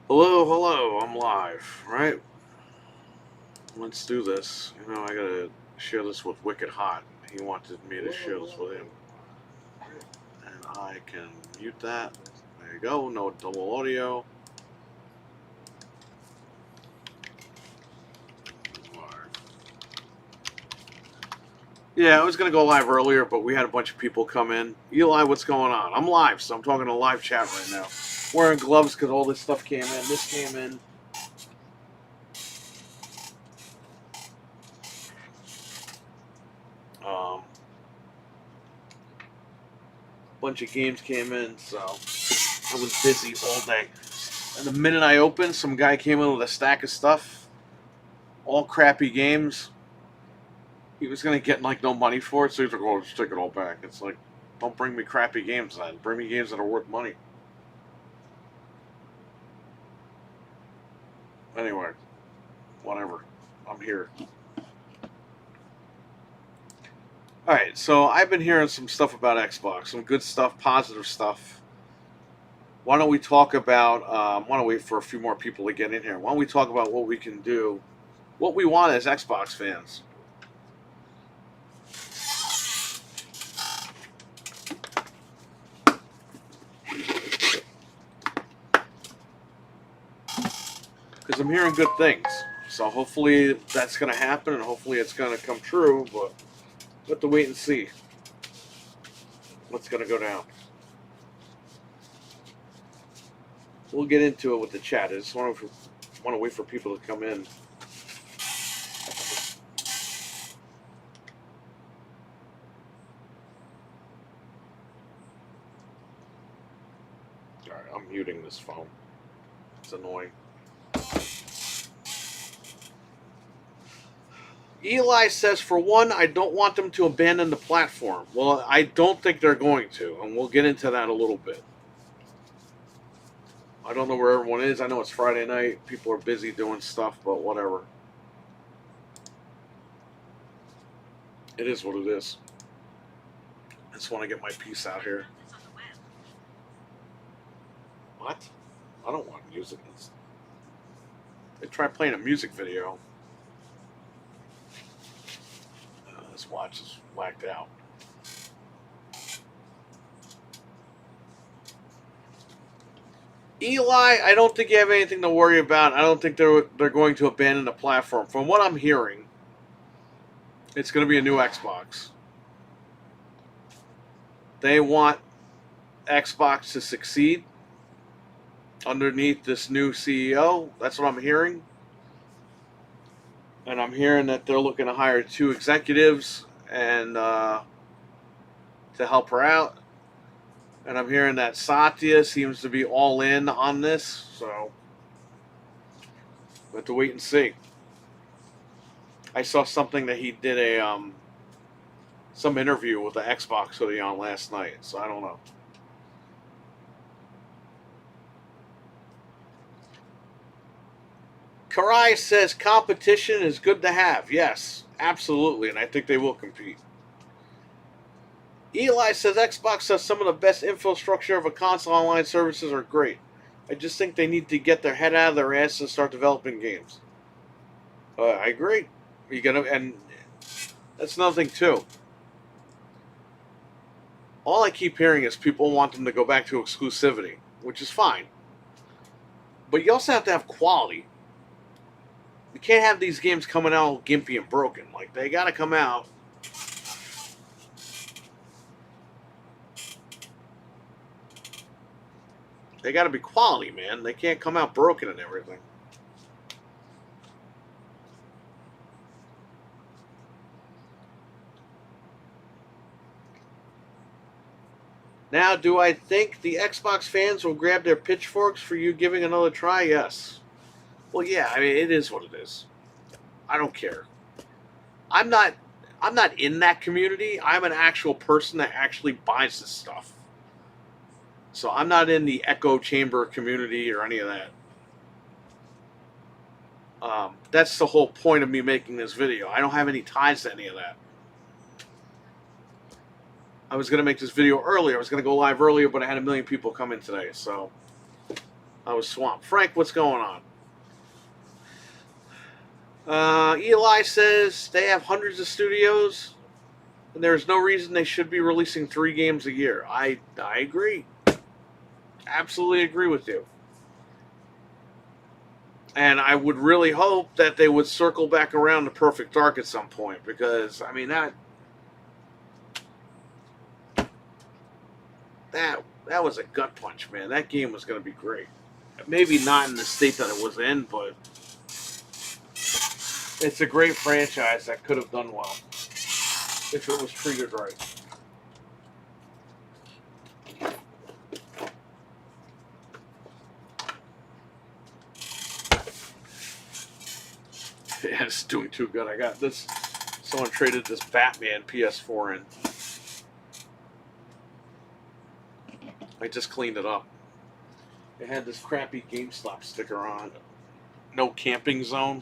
Hello, hello, I'm live, right? Let's do this. I gotta share this with Wicked Hot. He wanted me to share this with him. And I can mute that. There you go, no double audio. Yeah, I was gonna go live earlier, but we had a bunch of people come in. Eli, what's going on? I'm live, so I'm talking to live chat right now. Wearing gloves because all this stuff came in. This came in. Bunch of games came in, so I was busy all day. And the minute I opened, some guy came in with a stack of stuff, all crappy games. He was gonna get like no money for it, so he's like, "Oh, just take it all back." It's like, don't bring me crappy games then. Bring me games that are worth money. Anyway, whatever. I'm here. Alright, so I've been hearing some stuff about Xbox, some good stuff, positive stuff. Why don't we talk about, why don't we wait for a few more people to get in here? Why don't we talk about what we can do, what we want as Xbox fans? Because I'm hearing good things. So hopefully that's going to happen, and hopefully it's going to come true, but we have to wait and see what's going to go down. We'll get into it with the chat. I just want to wait for people to come in. Alright, I'm muting this phone. It's annoying. Eli says, for one, I don't want them to abandon the platform. Well, I don't think they're going to, and we'll get into that a little bit. I don't know where everyone is. I know it's Friday night. People are busy doing stuff, but whatever. It is what it is. I just want to get my piece out here. What? I don't want music. They try playing a music video. This watch is whacked out. Eli, I don't think you have anything to worry about. I don't think they're going to abandon the platform. From what I'm hearing, it's going to be a new Xbox. They want Xbox to succeed underneath this new CEO. That's what I'm hearing. And I'm hearing that they're looking to hire 2 executives and to help her out. And I'm hearing that Satya seems to be all in on this, so we have to wait and see. I saw something that he did a some interview with the Xbox hoodie on last night, so I don't know. Karai says competition is good to have. Yes, absolutely, and I think they will compete. Eli says Xbox has some of the best infrastructure of a console. Online services are great. I just think they need to get their head out of their ass and start developing games. I agree. You gotta, and that's another thing too. All I keep hearing is people want them to go back to exclusivity, which is fine. But you also have to have quality. You can't have these games coming out all gimpy and broken. Like, they gotta come out. They gotta be quality, man. They can't come out broken and everything. Now, do I think the Xbox fans will grab their pitchforks for you giving another try? Yes. Well, yeah, I mean, it is what it is. I don't care. I'm not in that community. I'm an actual person that actually buys this stuff. So I'm not in the echo chamber community or any of that. That's the whole point of me making this video. I don't have any ties to any of that. I was going to make this video earlier. I was going to go live earlier, but I had 1 million people come in today. So I was swamped. Frank, what's going on? Eli says they have hundreds of studios, and there's no reason they should be releasing 3 games a year. I agree. Absolutely agree with you. And I would really hope that they would circle back around to Perfect Dark at some point, because I mean that was a gut punch, man. That game was going to be great. Maybe not in the state that it was in, but it's a great franchise that could have done well if it was treated right. Yeah, it's doing too good. I got this. Someone traded this Batman PS4 in. I just cleaned it up. It had this crappy GameStop sticker on it. No camping zone.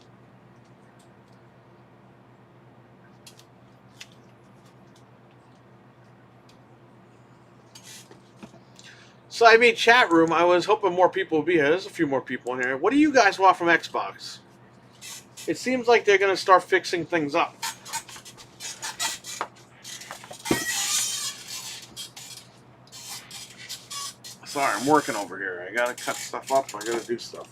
So, I mean, chat room, I was hoping more people would be here. There's a few more people in here. What do you guys want from Xbox? It seems like they're going to start fixing things up. Sorry, I'm working over here. I gotta cut stuff up. I gotta do stuff.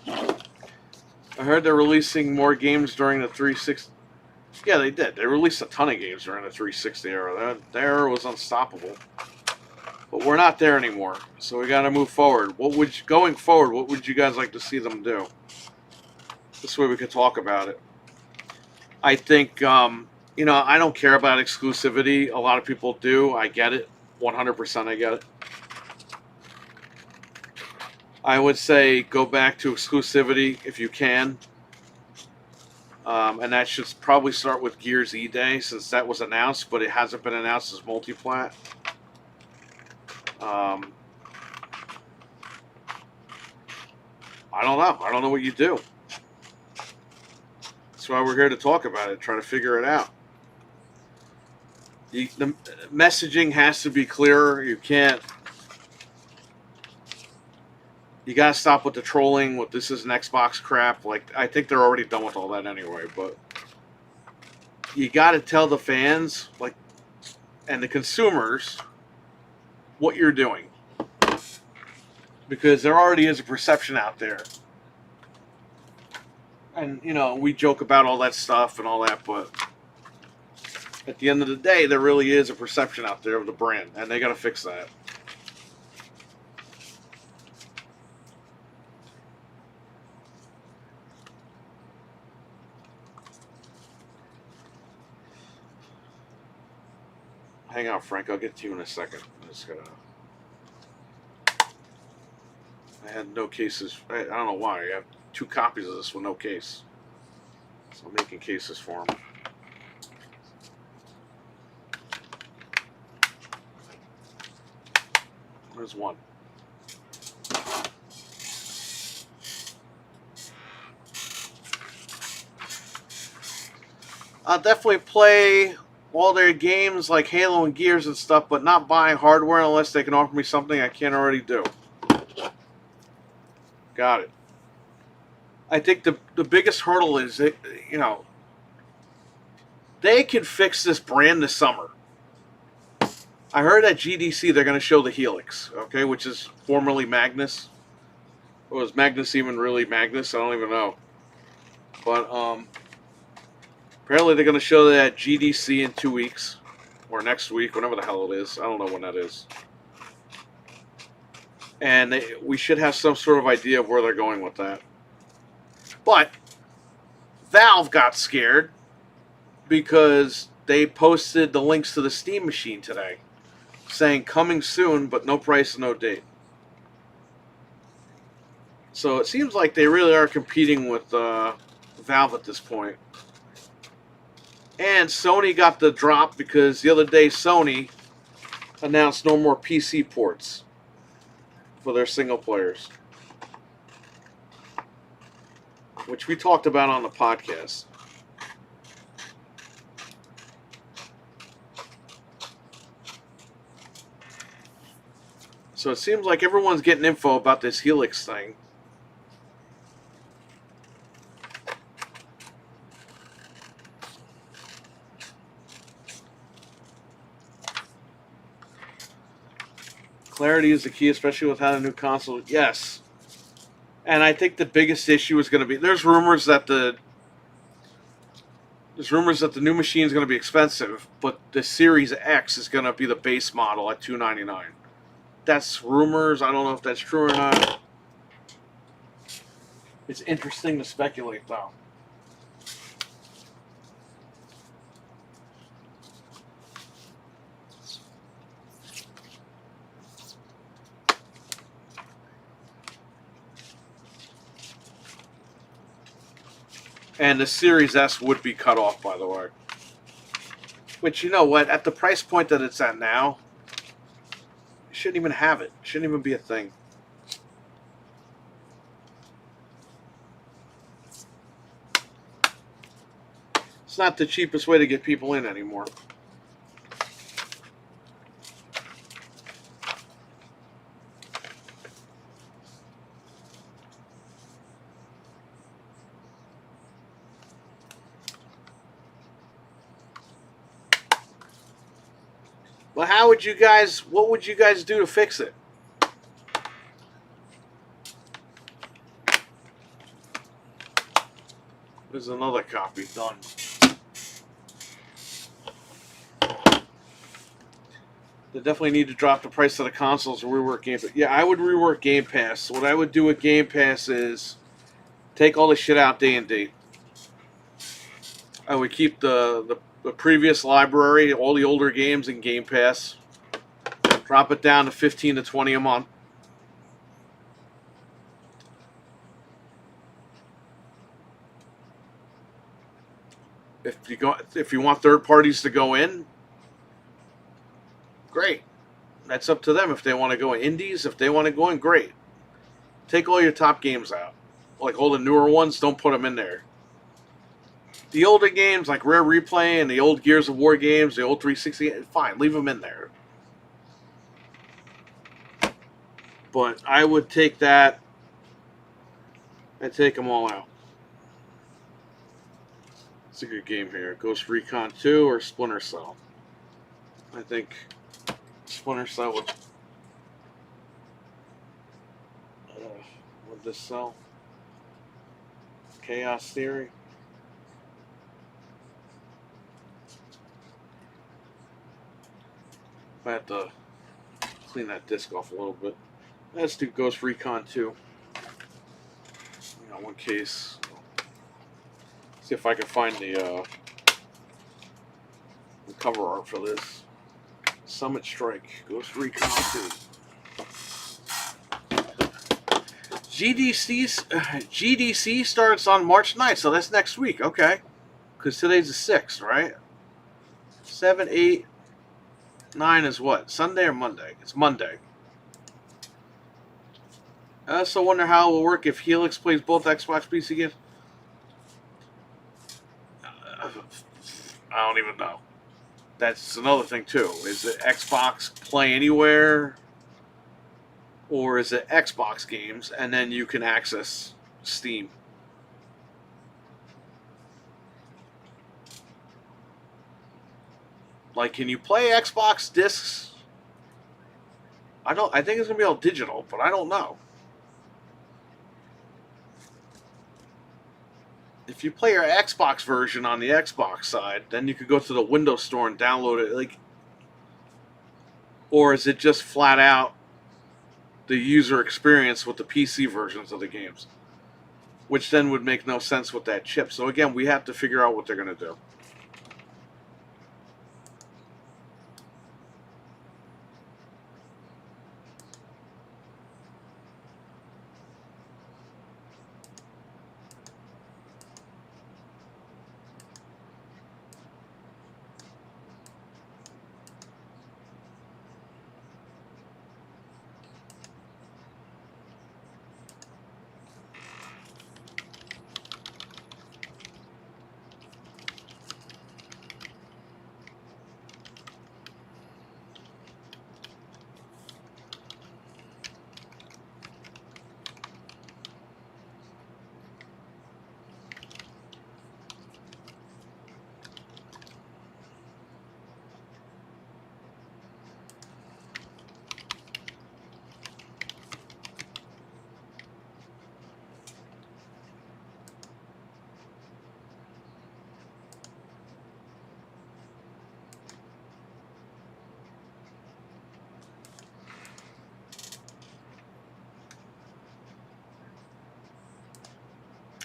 I heard they're releasing more games during the 360. Yeah, they did. They released a ton of games during the 360 era. That era was unstoppable. But we're not there anymore, so we gotta move forward. Going forward, what would you guys like to see them do? This way we could talk about it. I think, you know, I don't care about exclusivity. A lot of people do. I get it. 100% I get it. I would say go back to exclusivity if you can. And that should probably start with Gears E-Day, since that was announced, but it hasn't been announced as multiplat. I don't know. I don't know what you do. That's why we're here to talk about it, try to figure it out. The messaging has to be clearer. You can't. You gotta stop with the trolling. With this is an Xbox crap. Like, I think they're already done with all that anyway. But you gotta tell the fans, like, and the consumers, what you're doing, because there already is a perception out there. And, you know, we joke about all that stuff and all that, but at the end of the day, there really is a perception out there of the brand, and they got to fix that. Hang out, Frank. I'll get to you in a second. I'm just gonna. I had no cases. I don't know why. I have 2 copies of this with no case. So I'm making cases for them. There's one. I'll definitely play all their games like Halo and Gears and stuff, but not buying hardware unless they can offer me something I can't already do. Got it. I think the biggest hurdle is, you know, they can fix this brand this summer. I heard at GDC they're going to show the Helix, okay, which is formerly Magnus. Or was Magnus even really Magnus? I don't even know. But apparently they're going to show that at GDC in 2 weeks. Or next week, whenever the hell it is. I don't know when that is. And we should have some sort of idea of where they're going with that. But Valve got scared because they posted the links to the Steam machine today, saying coming soon, but no price, no date. So it seems like they really are competing with Valve at this point. And Sony got the drop because the other day Sony announced no more PC ports for their single players, which we talked about on the podcast. So it seems like everyone's getting info about this Helix thing. Clarity is the key, especially with how the new console. Yes. And I think the biggest issue is going to be there's rumors that the new machine is going to be expensive, but the Series X is going to be the base model at $299. That's rumors. I don't know if that's true or not. It's interesting to speculate, though. And the Series S would be cut off, by the way. Which, you know what? At the price point that it's at now, you shouldn't even have it. It shouldn't even be a thing. It's not the cheapest way to get people in anymore. Well, how would you guys, what would you guys do to fix it? There's another copy done. They definitely need to drop the price of the consoles and rework Game Pass. Yeah, I would rework Game Pass. What I would do with Game Pass is take all the shit out D&D. I would keep the previous library, all the older games in Game Pass. Drop it down to 15 to 20 a month. If you want third parties to go in, great. That's up to them if they want to go in. Indies, if they want to go in, great. Take all your top games out. Like all the newer ones, don't put them in there. The older games, like Rare Replay and the old Gears of War games, the old 360, fine, leave them in there. But I would take that and take them all out. It's a good game here. Ghost Recon 2 or Splinter Cell. I think Splinter Cell would this sell? Chaos Theory. I have to clean that disc off a little bit. Let's do Ghost Recon 2. Got one case. See if I can find the cover art for this. Summit Strike, Ghost Recon 2. GDC starts on March 9th, so that's next week. Okay. Because today's the 6th, right? 7, 8, 9 is what? Sunday or Monday? It's Monday. I also wonder how it will work if Helix plays both Xbox PC games. I don't even know. That's another thing, too. Is it Xbox Play Anywhere? Or is it Xbox games and then you can access Steam? Like, can you play Xbox discs? I think it's gonna be all digital, but I don't know. If you play your Xbox version on the Xbox side, then you could go to the Windows Store and download it. Like, or is it just flat out the user experience with the PC versions of the games? Which then would make no sense with that chip. So again, we have to figure out what they're going to do.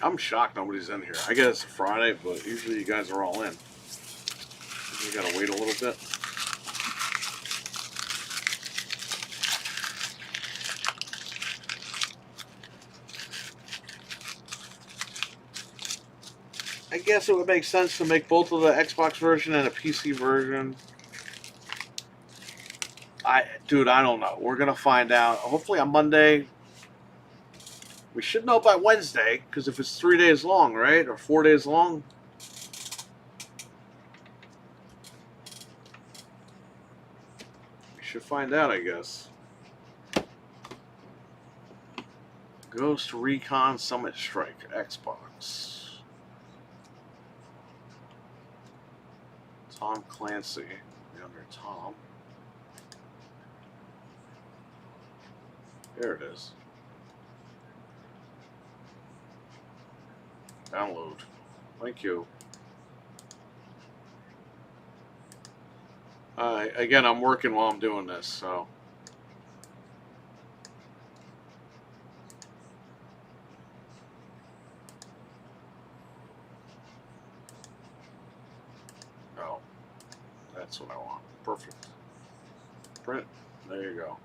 I'm shocked nobody's in here. I guess it's a Friday, but usually you guys are all in. We gotta wait a little bit. I guess it would make sense to make both of the Xbox version and a PC version. Dude, I don't know. We're gonna find out. Hopefully on Monday. We should know by Wednesday, because if it's 3 days long, right? Or 4 days long. We should find out, I guess. Ghost Recon Summit Strike, Xbox. Tom Clancy. Under Tom. There it is. Download. Thank you. Again, I'm working while I'm doing this, so. Oh, that's what I want. Perfect. Print. There you go.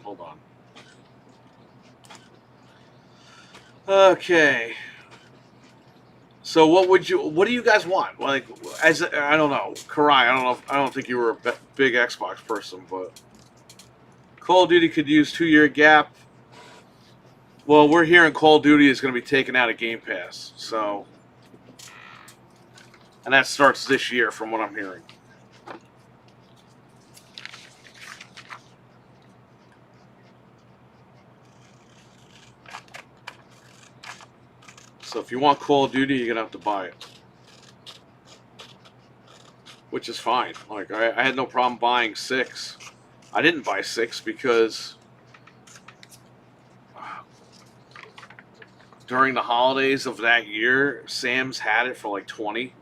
Hold on. Okay. So what do you guys want? Like, as I don't know, Karai. I don't think you were a big Xbox person, but Call of Duty could use 2-year gap. Well, we're hearing Call of Duty is going to be taken out of Game Pass, so, and that starts this year, from what I'm hearing. So if you want Call of Duty, you're gonna have to buy it, which is fine. Like I had no problem buying 6. I didn't buy 6 because during the holidays of that year, Sam's had it for like 20.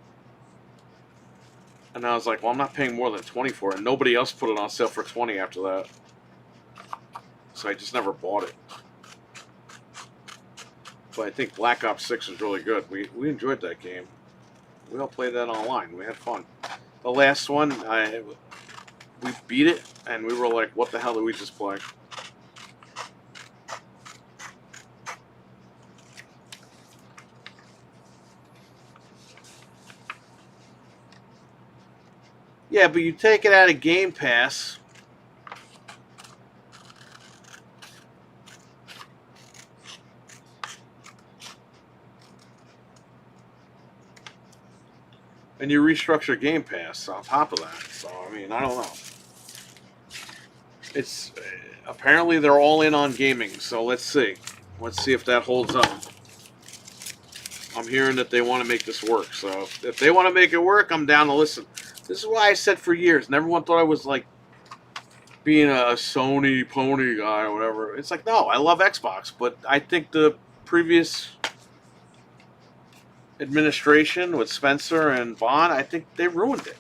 And I was like, well, I'm not paying more than 20 for it. And nobody else put it on sale for 20 after that. So I just never bought it. But I think Black Ops 6 is really good. We enjoyed that game. We all played that online. We had fun. The last one, we beat it, and we were like, what the hell did we just play? Yeah, but you take it out of Game Pass. And you restructure Game Pass on top of that. So, I mean, I don't know. It's apparently they're all in on gaming, so let's see. Let's see if that holds up. I'm hearing that they want to make this work, so if they want to make it work, I'm down to listen. This is why I said for years, and everyone thought I was like being a Sony pony guy or whatever. It's like, no, I love Xbox, but I think the previous administration with Spencer and Bond, I think they ruined it.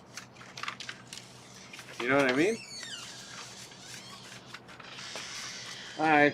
You know what I mean? All right.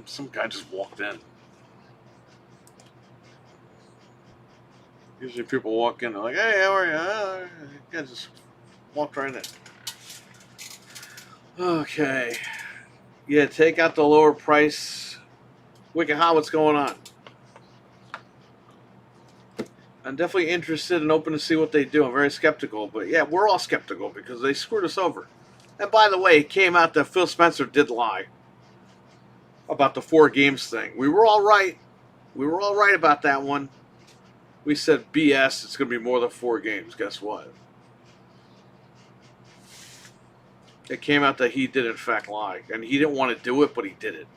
Some guy just walked in. Usually people walk in, they're like, hey, how are you? Guy just walked right in. Okay. Yeah, take out the lower price. Wicked Hot, what's going on? I'm definitely interested and open to see what they do. I'm very skeptical, but yeah, we're all skeptical because they screwed us over. And by the way, it came out that Phil Spencer did lie about the 4 games thing. We were all right. We were all right about that one. We said BS, it's going to be more than 4 games. Guess what? It came out that he did in fact lie. And he didn't want to do it, but he did it.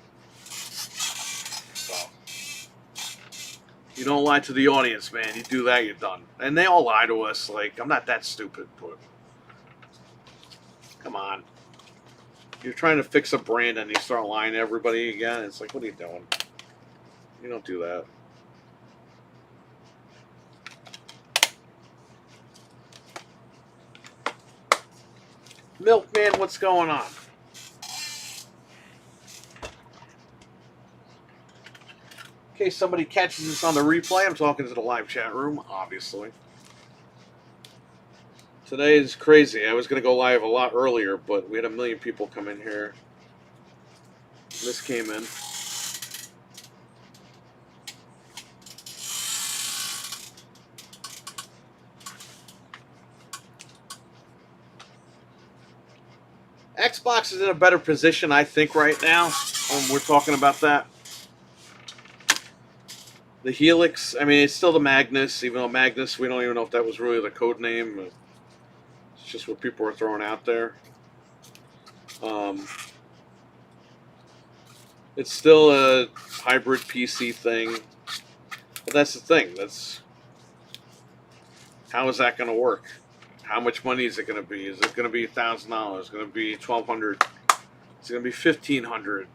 So, you don't lie to the audience, man. You do that, you're done. And they all lie to us. Like, I'm not that stupid, but come on. You're trying to fix a brand and you start lying to everybody again. It's like, what are you doing? You don't do that. Milkman, what's going on? In case somebody catches this on the replay, I'm talking to the live chat room, obviously. Today is crazy. I was going to go live a lot earlier, but we had 1 million people come in here. This came in. Xbox is in a better position, I think, right now. We're talking about that. The Helix, I mean, it's still the Magnus, even though Magnus, we don't even know if that was really the code name. It's just what people were throwing out there. It's still a hybrid PC thing. But that's the thing. How is that going to work? How much money is it going to be? Is it going to be $1,000? Is it going to be $1,200? Is it going to be $1,500?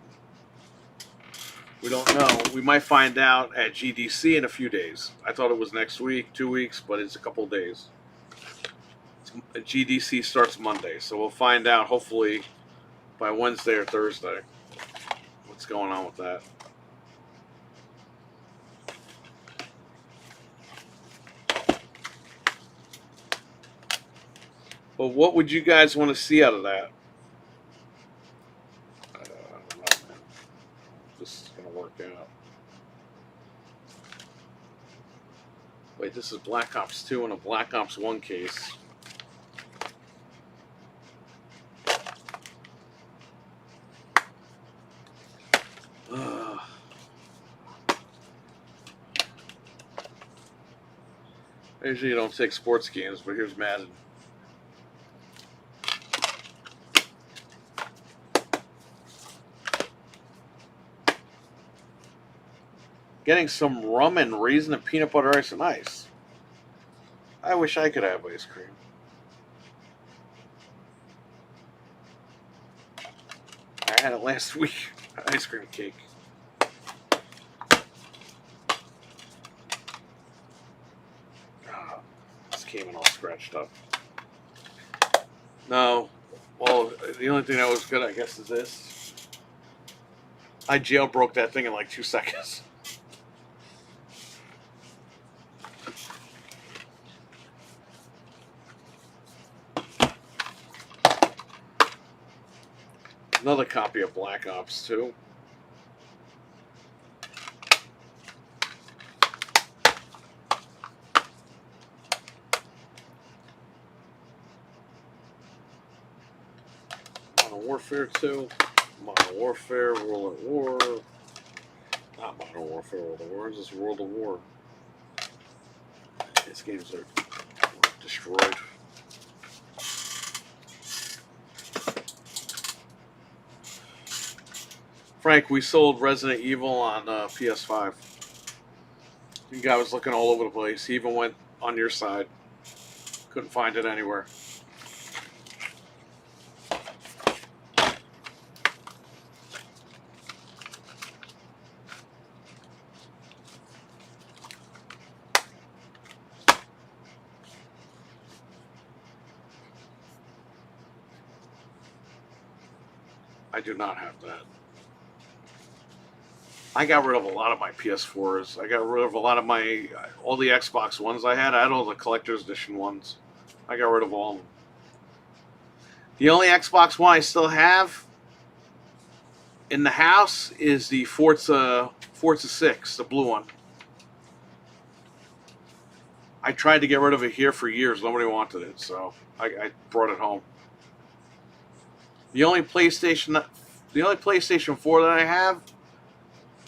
We don't know. We might find out at GDC in a few days. I thought it was next week, 2 weeks, but it's a couple days. GDC starts Monday, so we'll find out hopefully by Wednesday or Thursday what's going on with that. But what would you guys want to see out of that? I don't know, man. This is going to work out. Wait, this is Black Ops 2 and a Black Ops 1 case. I usually don't take sports games, but here's Madden. Getting some rum and raisin and peanut butter ice and ice. I wish I could have ice cream. I had it last week. Ice cream cake. This came in all scratched up. No. Well, the only thing that was good, I guess, is this. I jailbroke that thing in like 2 seconds. Another copy of Black Ops 2. Modern Warfare 2. Modern Warfare, World at War. Not Modern Warfare, World at War. It's just World at War. These games are destroyed. Frank, we sold Resident Evil on PS5. The guy was looking all over the place. He even went on your side. Couldn't find it anywhere. I do not have that. I got rid of a lot of my PS4s. I got rid of a lot of my all the Xbox ones I had. I had all the collector's edition ones. I got rid of all of them. The only Xbox one I still have in the house is the Forza 6, the blue one. I tried to get rid of it here for years. Nobody wanted it, so I brought it home. The only PlayStation 4 that I have,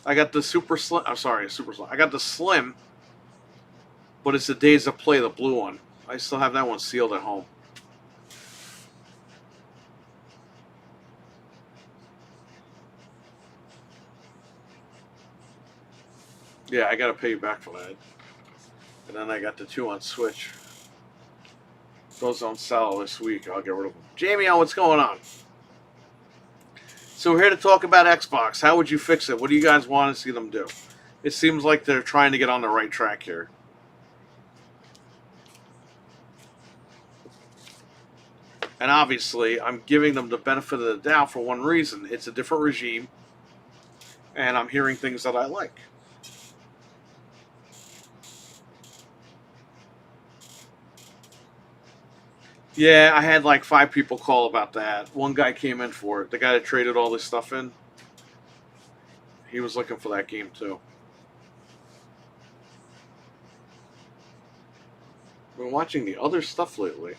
I got the Super Slim. I'm sorry, Super Slim. I got the Slim, but it's the Days of Play, the blue one. I still have that one sealed at home. Yeah, I got to pay you back for that. And then I got the 2 on Switch. Those don't sell this week. I'll get rid of them. Jamie, what's going on? So we're here to talk about Xbox. How would you fix it? What do you guys want to see them do? It seems like they're trying to get on the right track here. And obviously, I'm giving them the benefit of the doubt for one reason. It's a different regime. And I'm hearing things that I like. Yeah, I had like 5 people call about that. One guy came in for it. The guy that traded all this stuff in. He was looking for that game too. Been watching the other stuff lately.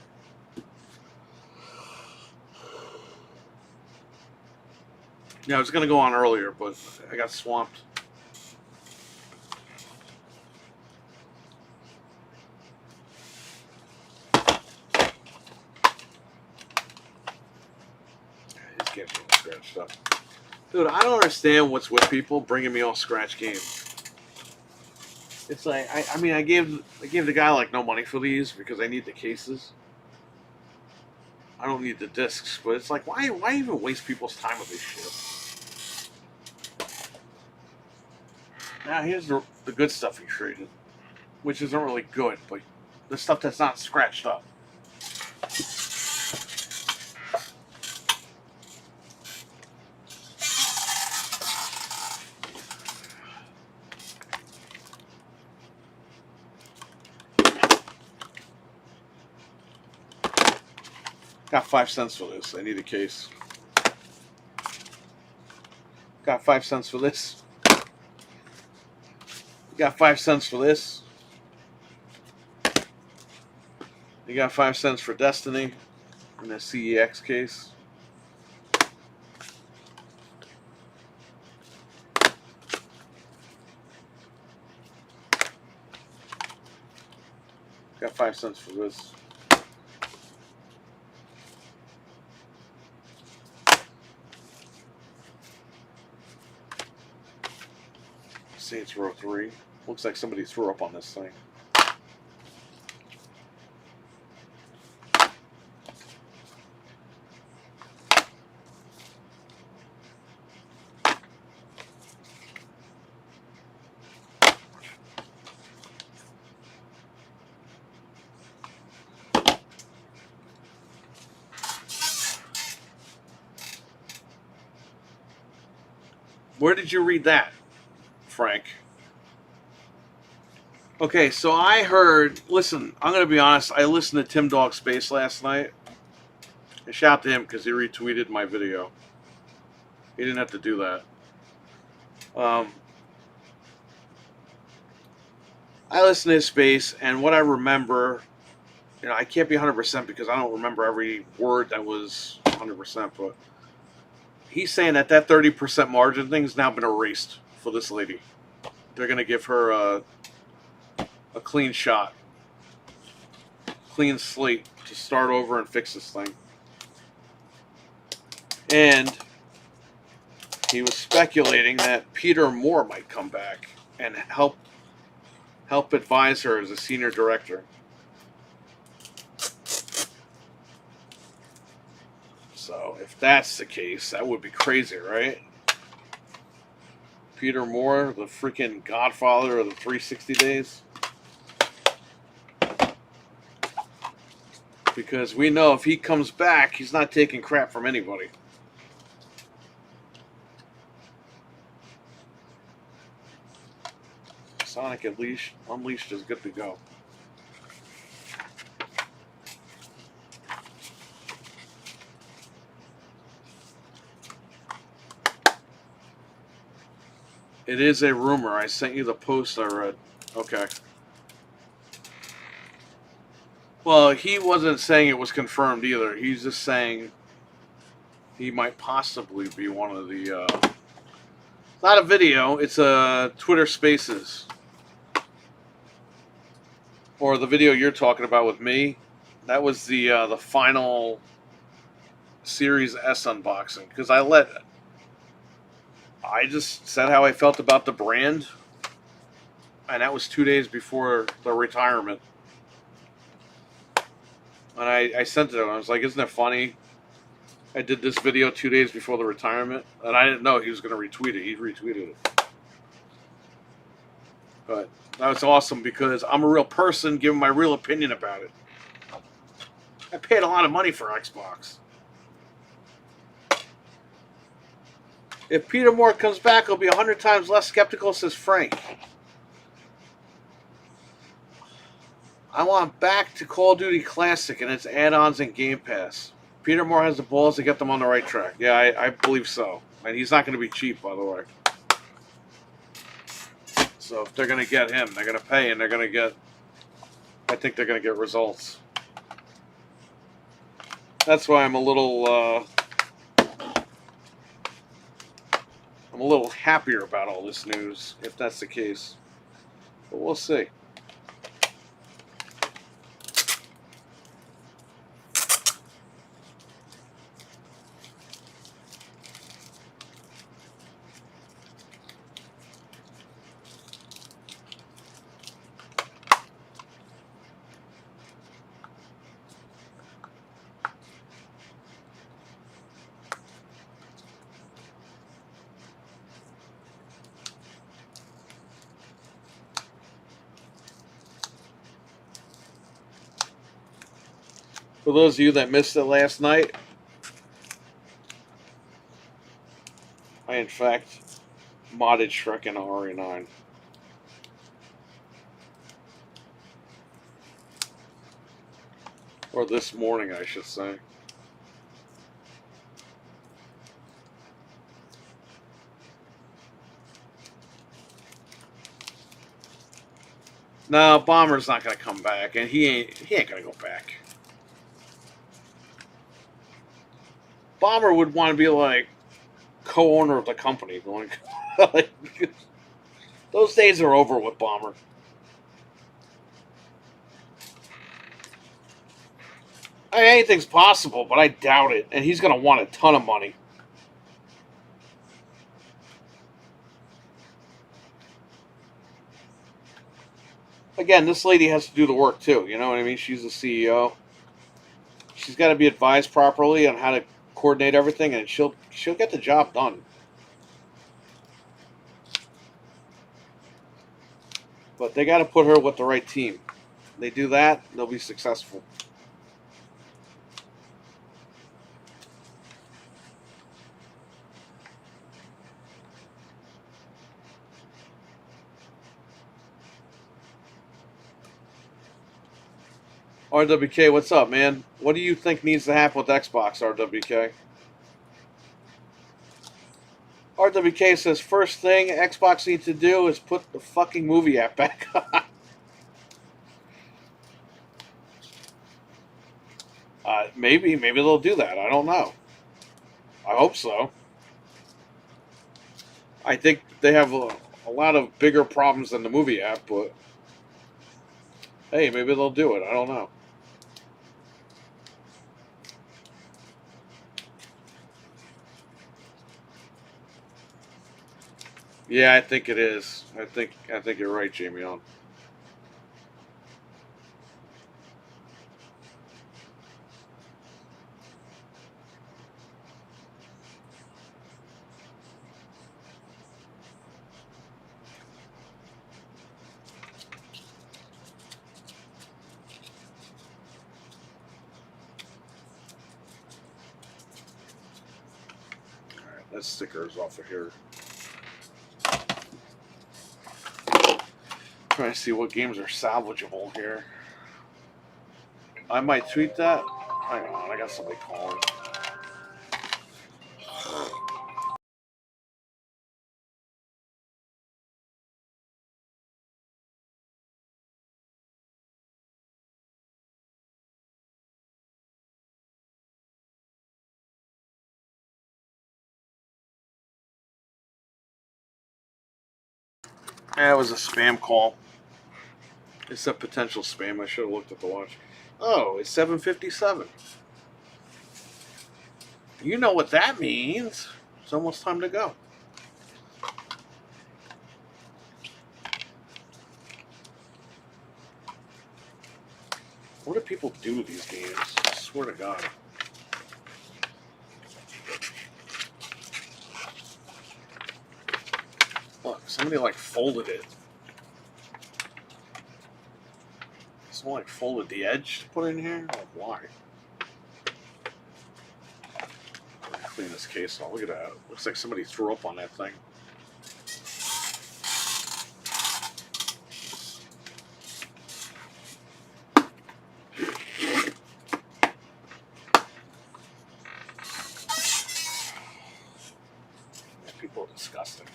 Yeah, I was going to go on earlier, but I got swamped. His game's all scratched up. Dude, I don't understand what's with people bringing me all scratch games. It's like, I mean, I gave the guy like no money for these because I need the cases. I don't need the discs, but it's like, why even waste people's time with this shit? Now here's the good stuff he traded, which isn't really good, but the stuff that's not scratched up. Got 5 cents for this. I need a case. Got 5 cents for this. Got 5 cents for this. You got 5 cents for Destiny in the CEX case. Got 5 cents for this. Saints Row 3. Looks like somebody threw up on this thing. Where did you read that, Frank? Okay, so I heard, listen, I'm going to be honest, I listened to Tim Dog Space last night. And shout out to him because he retweeted my video. He didn't have to do that. I listened to his space, and what I remember, you know, I can't be 100% because I don't remember every word that was 100%, but he's saying that 30% margin thing has now been erased for this lady. They're going to give her a clean shot, clean slate to start over and fix this thing. And he was speculating that Peter Moore might come back and help advise her as a senior director. So if that's the case, that would be crazy, right? Peter Moore, the freaking godfather of the 360 days. Because we know if he comes back, he's not taking crap from anybody. Sonic Unleashed is good to go. It is a rumor. I sent you the post I read. Okay. Well, he wasn't saying it was confirmed either. He's just saying he might possibly be one of the... It's not a video. It's a Twitter Spaces. Or the video you're talking about with me. That was the final Series S unboxing. Because I just said how I felt about the brand. And that was 2 days before the retirement. And I sent it to him. I was like, isn't it funny? I did this video 2 days before the retirement. And I didn't know he was going to retweet it. He retweeted it. But that was awesome because I'm a real person giving my real opinion about it. I paid a lot of money for Xbox. If Peter Moore comes back, he'll be 100 times less skeptical, says Frank. I want back to Call of Duty Classic and its add-ons and Game Pass. Peter Moore has the balls to get them on the right track. Yeah, I believe so. And he's not going to be cheap, by the way. So if they're going to get him, they're going to pay and they're going to get... I think they're going to get results. That's why I'm a little happier about all this news, if that's the case. But we'll see. For those of you that missed it last night, I in fact modded Shrek into RE9. Or this morning, I should say. No, Bomber's not going to come back, and he ain't going to go back. Bomber would want to be like co-owner of the company. Going, like, those days are over with Bomber. I mean, anything's possible, but I doubt it. And he's going to want a ton of money. Again, this lady has to do the work too. You know what I mean? She's the CEO. She's got to be advised properly on how to coordinate everything, and she'll get the job done. But they got to put her with the right team. They do that, they'll be successful. RWK, what's up, man? What do you think needs to happen with Xbox, RWK? RWK says, first thing Xbox needs to do is put the fucking movie app back on. Maybe they'll do that. I don't know. I hope so. I think they have a lot of bigger problems than the movie app, but hey, maybe they'll do it. I don't know. Yeah, I think it is. I think you're right, Jamie on. Alright, that sticker's off of here. Trying to see what games are salvageable here. I might tweet that. Hang on, I got somebody calling. That was a spam call. It's a potential spam. I should have looked at the watch. Oh, it's 7:57. You know what that means. It's almost time to go. What do people do with these games? I swear to God. Look, somebody like folded it. Someone like folded the edge to put in here? Like, why? Clean this case off. Look at that. Looks like somebody threw up on that thing. People are disgusting.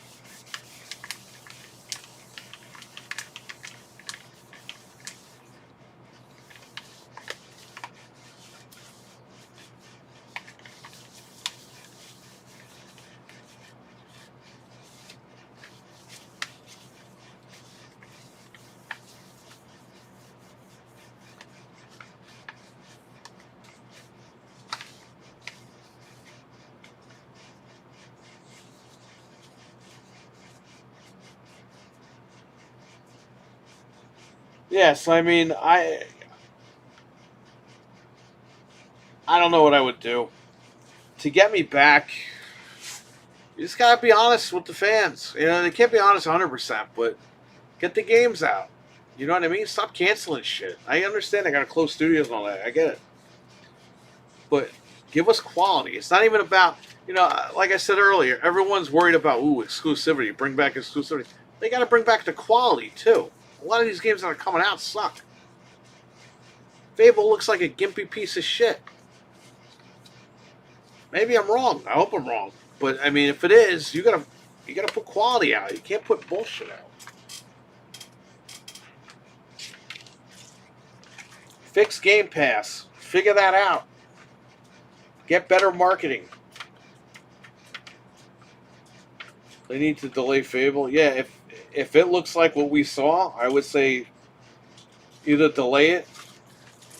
Yes, I mean, I don't know what I would do. To get me back, you just gotta be honest with the fans. You know, they can't be honest 100%, but get the games out. You know what I mean? Stop canceling shit. I understand they gotta close studios and all that. I get it. But give us quality. It's not even about, you know, like I said earlier, everyone's worried about, exclusivity. Bring back exclusivity. They gotta bring back the quality, too. A lot of these games that are coming out suck. Fable looks like a gimpy piece of shit. Maybe I'm wrong. I hope I'm wrong. But I mean, if it is, you gotta put quality out. You can't put bullshit out. Fix Game Pass. Figure that out. Get better marketing. They need to delay Fable. Yeah, if it looks like what we saw, I would say either delay it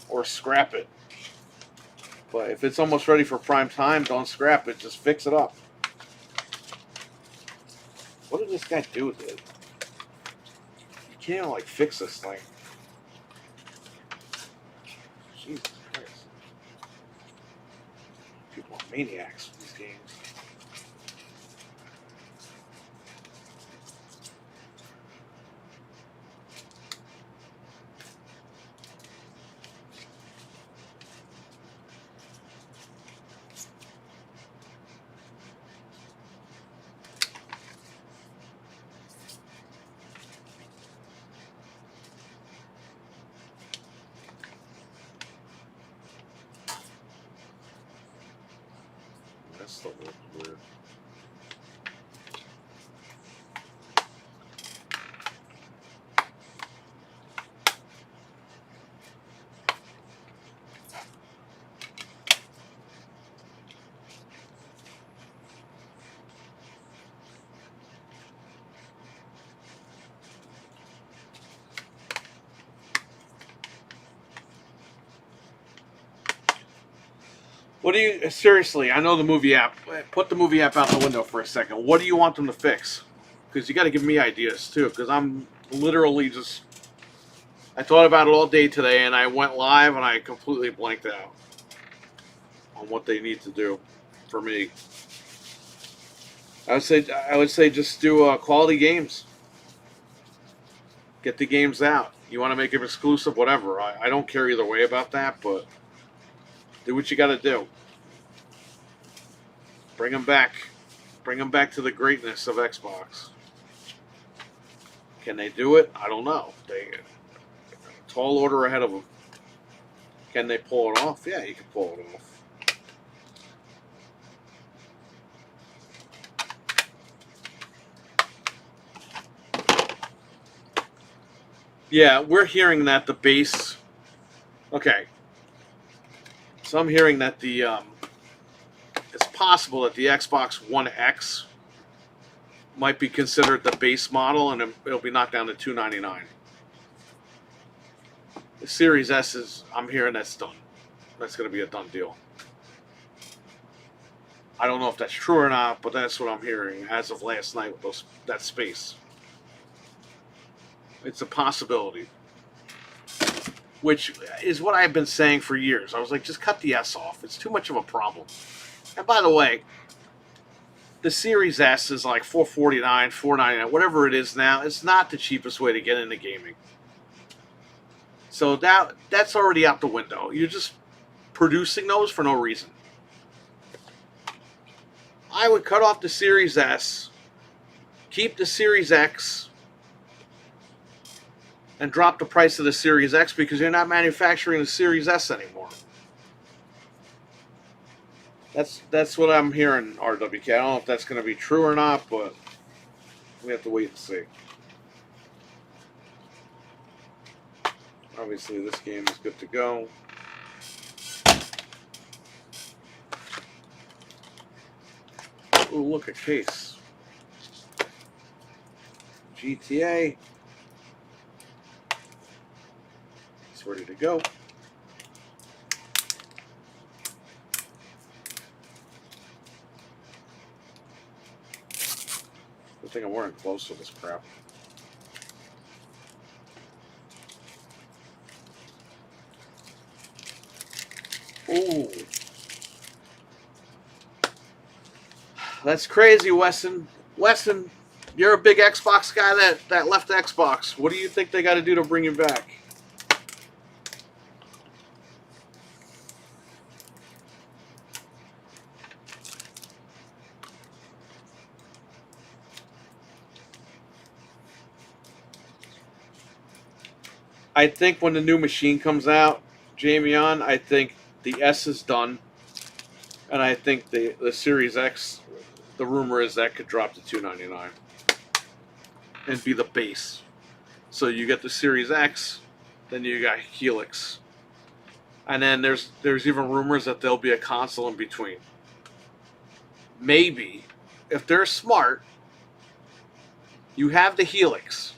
or scrap it. But if it's almost ready for prime time, don't scrap it. Just fix it up. What did this guy do with it? You can't even, like, fix this thing. Jesus Christ. People are maniacs with these games. That's still weird. What do you, seriously, I know the movie app. Put the movie app out the window for a second. What do you want them to fix? Because you got to give me ideas, too. Because I'm literally just, I thought about it all day today, and I went live, and I completely blanked out on what they need to do for me. I would say just do quality games. Get the games out. You want to make them exclusive, whatever. I don't care either way about that, but do what you got to do. Bring them back. Bring them back to the greatness of Xbox. Can they do it? I don't know. They tall order ahead of them. Can they pull it off? Yeah, you can pull it off. Yeah, we're hearing that the base. Okay, so I'm hearing that the it's possible that the Xbox One X might be considered the base model, and it'll be knocked down to $299. The Series S is, I'm hearing that's done. That's going to be a done deal. I don't know if that's true or not, but that's what I'm hearing as of last night with that space. It's a possibility, which is what I've been saying for years. I was like, just cut the S off. It's too much of a problem. And by the way, the Series S is like $449, $499, whatever it is now. It's not the cheapest way to get into gaming. So that's already out the window. You're just producing those for no reason. I would cut off the Series S, keep the Series X, and drop the price of the Series X because you're not manufacturing the Series S anymore. That's what I'm hearing, RWK. I don't know if that's going to be true or not, but we have to wait and see. Obviously, this game is good to go. Ooh, look, a case. GTA. It's ready to go. I think I'm wearing clothes for this crap. Ooh. That's crazy, Weston. Weston, you're a big Xbox guy that left Xbox. What do you think they got to do to bring you back? I think when the new machine comes out, Jamie on, I think the S is done. And I think the Series X, the rumor is that could drop to $299 and be the base. So you get the Series X, then you got Helix. And then there's even rumors that there'll be a console in between. Maybe, if they're smart, you have the Helix.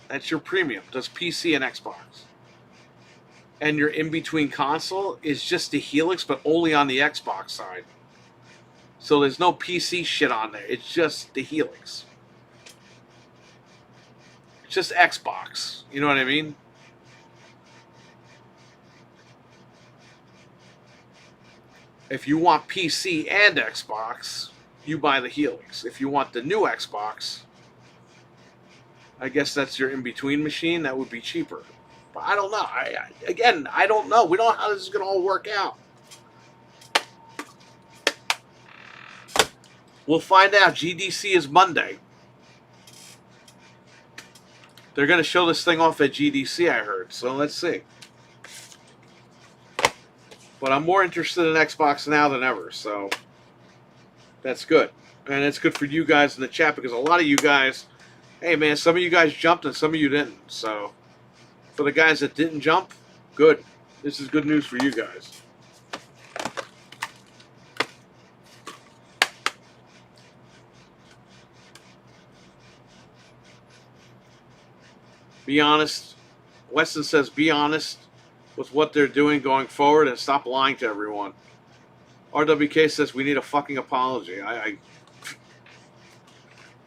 That's your premium. That's PC and Xbox. And your in-between console is just the Helix, but only on the Xbox side. So there's no PC shit on there. It's just the Helix. It's just Xbox. You know what I mean? If you want PC and Xbox, you buy the Helix. If you want the new Xbox, I guess that's your in-between machine. That would be cheaper. But I don't know. I don't know. We don't know how this is going to all work out. We'll find out. GDC is Monday. They're going to show this thing off at GDC, I heard. So let's see. But I'm more interested in Xbox now than ever. So that's good. And it's good for you guys in the chat because a lot of you guys... Hey, man, some of you guys jumped and some of you didn't. So, for the guys that didn't jump, good. This is good news for you guys. Be honest. Weston says be honest with what they're doing going forward and stop lying to everyone. RWK says we need a fucking apology.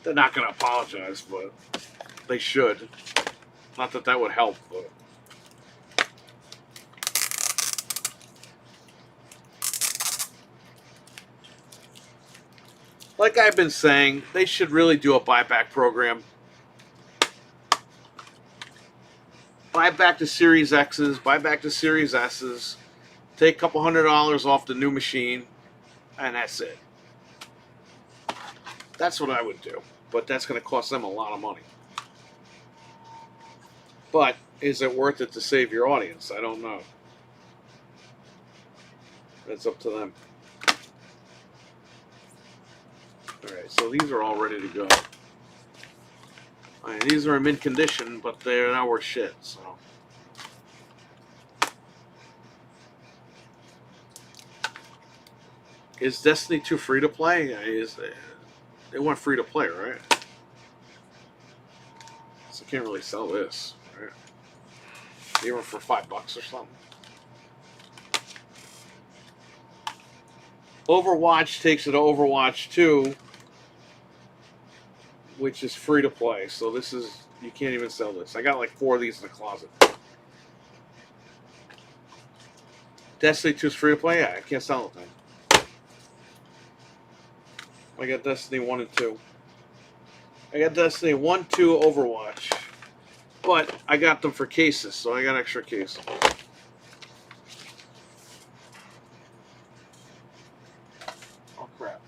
They're not going to apologize, but they should. Not that that would help, but... Like I've been saying, they should really do a buyback program. Buy back the Series X's, buy back the Series S's, take a couple $100 off the new machine, and that's it. That's what I would do. But that's going to cost them a lot of money. But is it worth it to save your audience? I don't know. That's up to them. Alright, so these are all ready to go. Alright, these are in mint condition, but they're now worth shit, so. Is Destiny 2 free to play? They want free to play, right? So can't really sell this, right? Even for $5 or something. Overwatch takes it to Overwatch 2, which is free to play. So this is, you can't even sell this. I got like 4 of these in the closet. Destiny 2 is free to play? Yeah, I can't sell it then. I got Destiny 1 and 2. I got Destiny 1, 2, Overwatch. But I got them for cases, so I got extra cases. Oh, crap.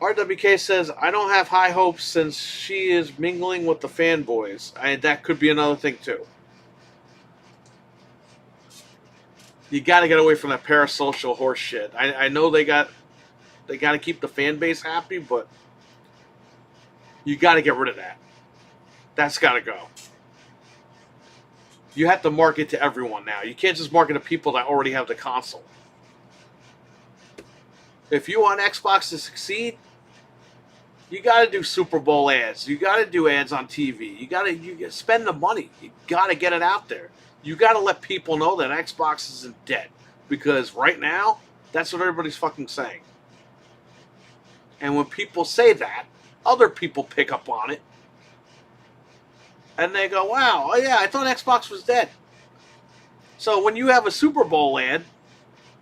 RWK says, I don't have high hopes since she is mingling with the fanboys. That could be another thing, too. You got to get away from that parasocial horse shit. I know they got to keep the fan base happy, but you got to get rid of that. That's got to go. You have to market to everyone now. You can't just market to people that already have the console. If you want Xbox to succeed, you got to do Super Bowl ads. You got to do ads on TV. You got to spend the money. You got to get it out there. You got to let people know that Xbox isn't dead. Because right now, that's what everybody's fucking saying. And when people say that, other people pick up on it. And they go, wow, oh yeah, I thought Xbox was dead. So when you have a Super Bowl ad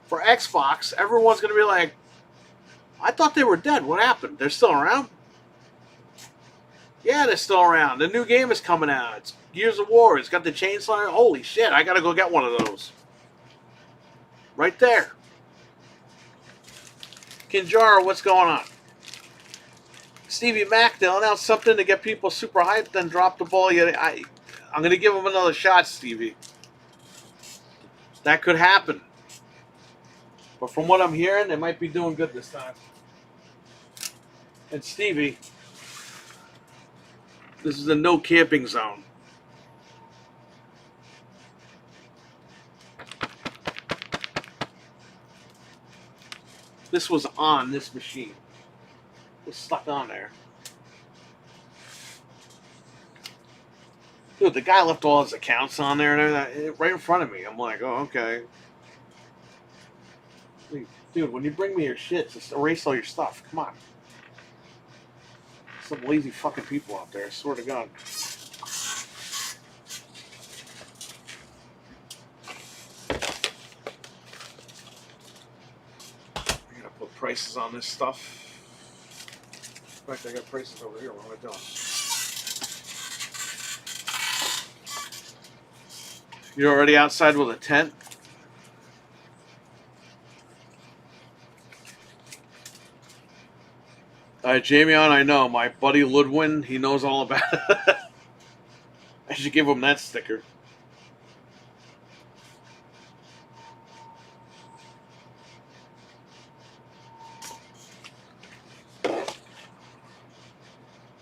for Xbox, everyone's going to be like, I thought they were dead. What happened? They're still around? Yeah, they're still around. The new game is coming out. It's Gears of War. It's got the chainsaw. Holy shit, I got to go get one of those. Right there. Kinjara, what's going on? Stevie Mac, they'll announce something to get people super hyped, then drop the ball. I'm going to give them another shot, Stevie. That could happen. But from what I'm hearing, they might be doing good this time. And Stevie, this is a no camping zone. This was on this machine. It was stuck on there. Dude, the guy left all his accounts on there and everything, right in front of me. I'm like, oh, okay. Dude, when you bring me your shit, just erase all your stuff. Come on. Some lazy fucking people out there, I swear to God. I gotta put prices on this stuff. In fact, I got prices over here. What am I doing? You're already outside with a tent? Jamie on, I know. My buddy Ludwin, he knows all about it. I should give him that sticker.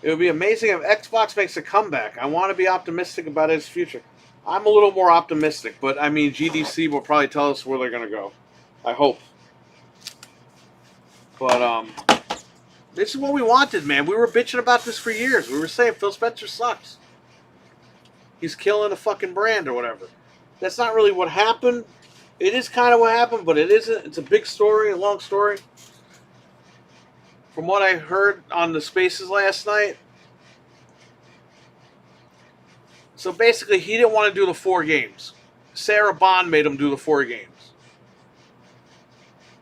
It would be amazing if Xbox makes a comeback. I want to be optimistic about its future. I'm a little more optimistic, but I mean, GDC will probably tell us where they're going to go. I hope. But, this is what we wanted, man. We were bitching about this for years. We were saying Phil Spencer sucks. He's killing a fucking brand or whatever. That's not really what happened. It is kind of what happened, but it isn't. It's a big story, a long story. From what I heard on the Spaces last night. So basically, he didn't want to do the 4 games. Sarah Bond made him do the 4 games.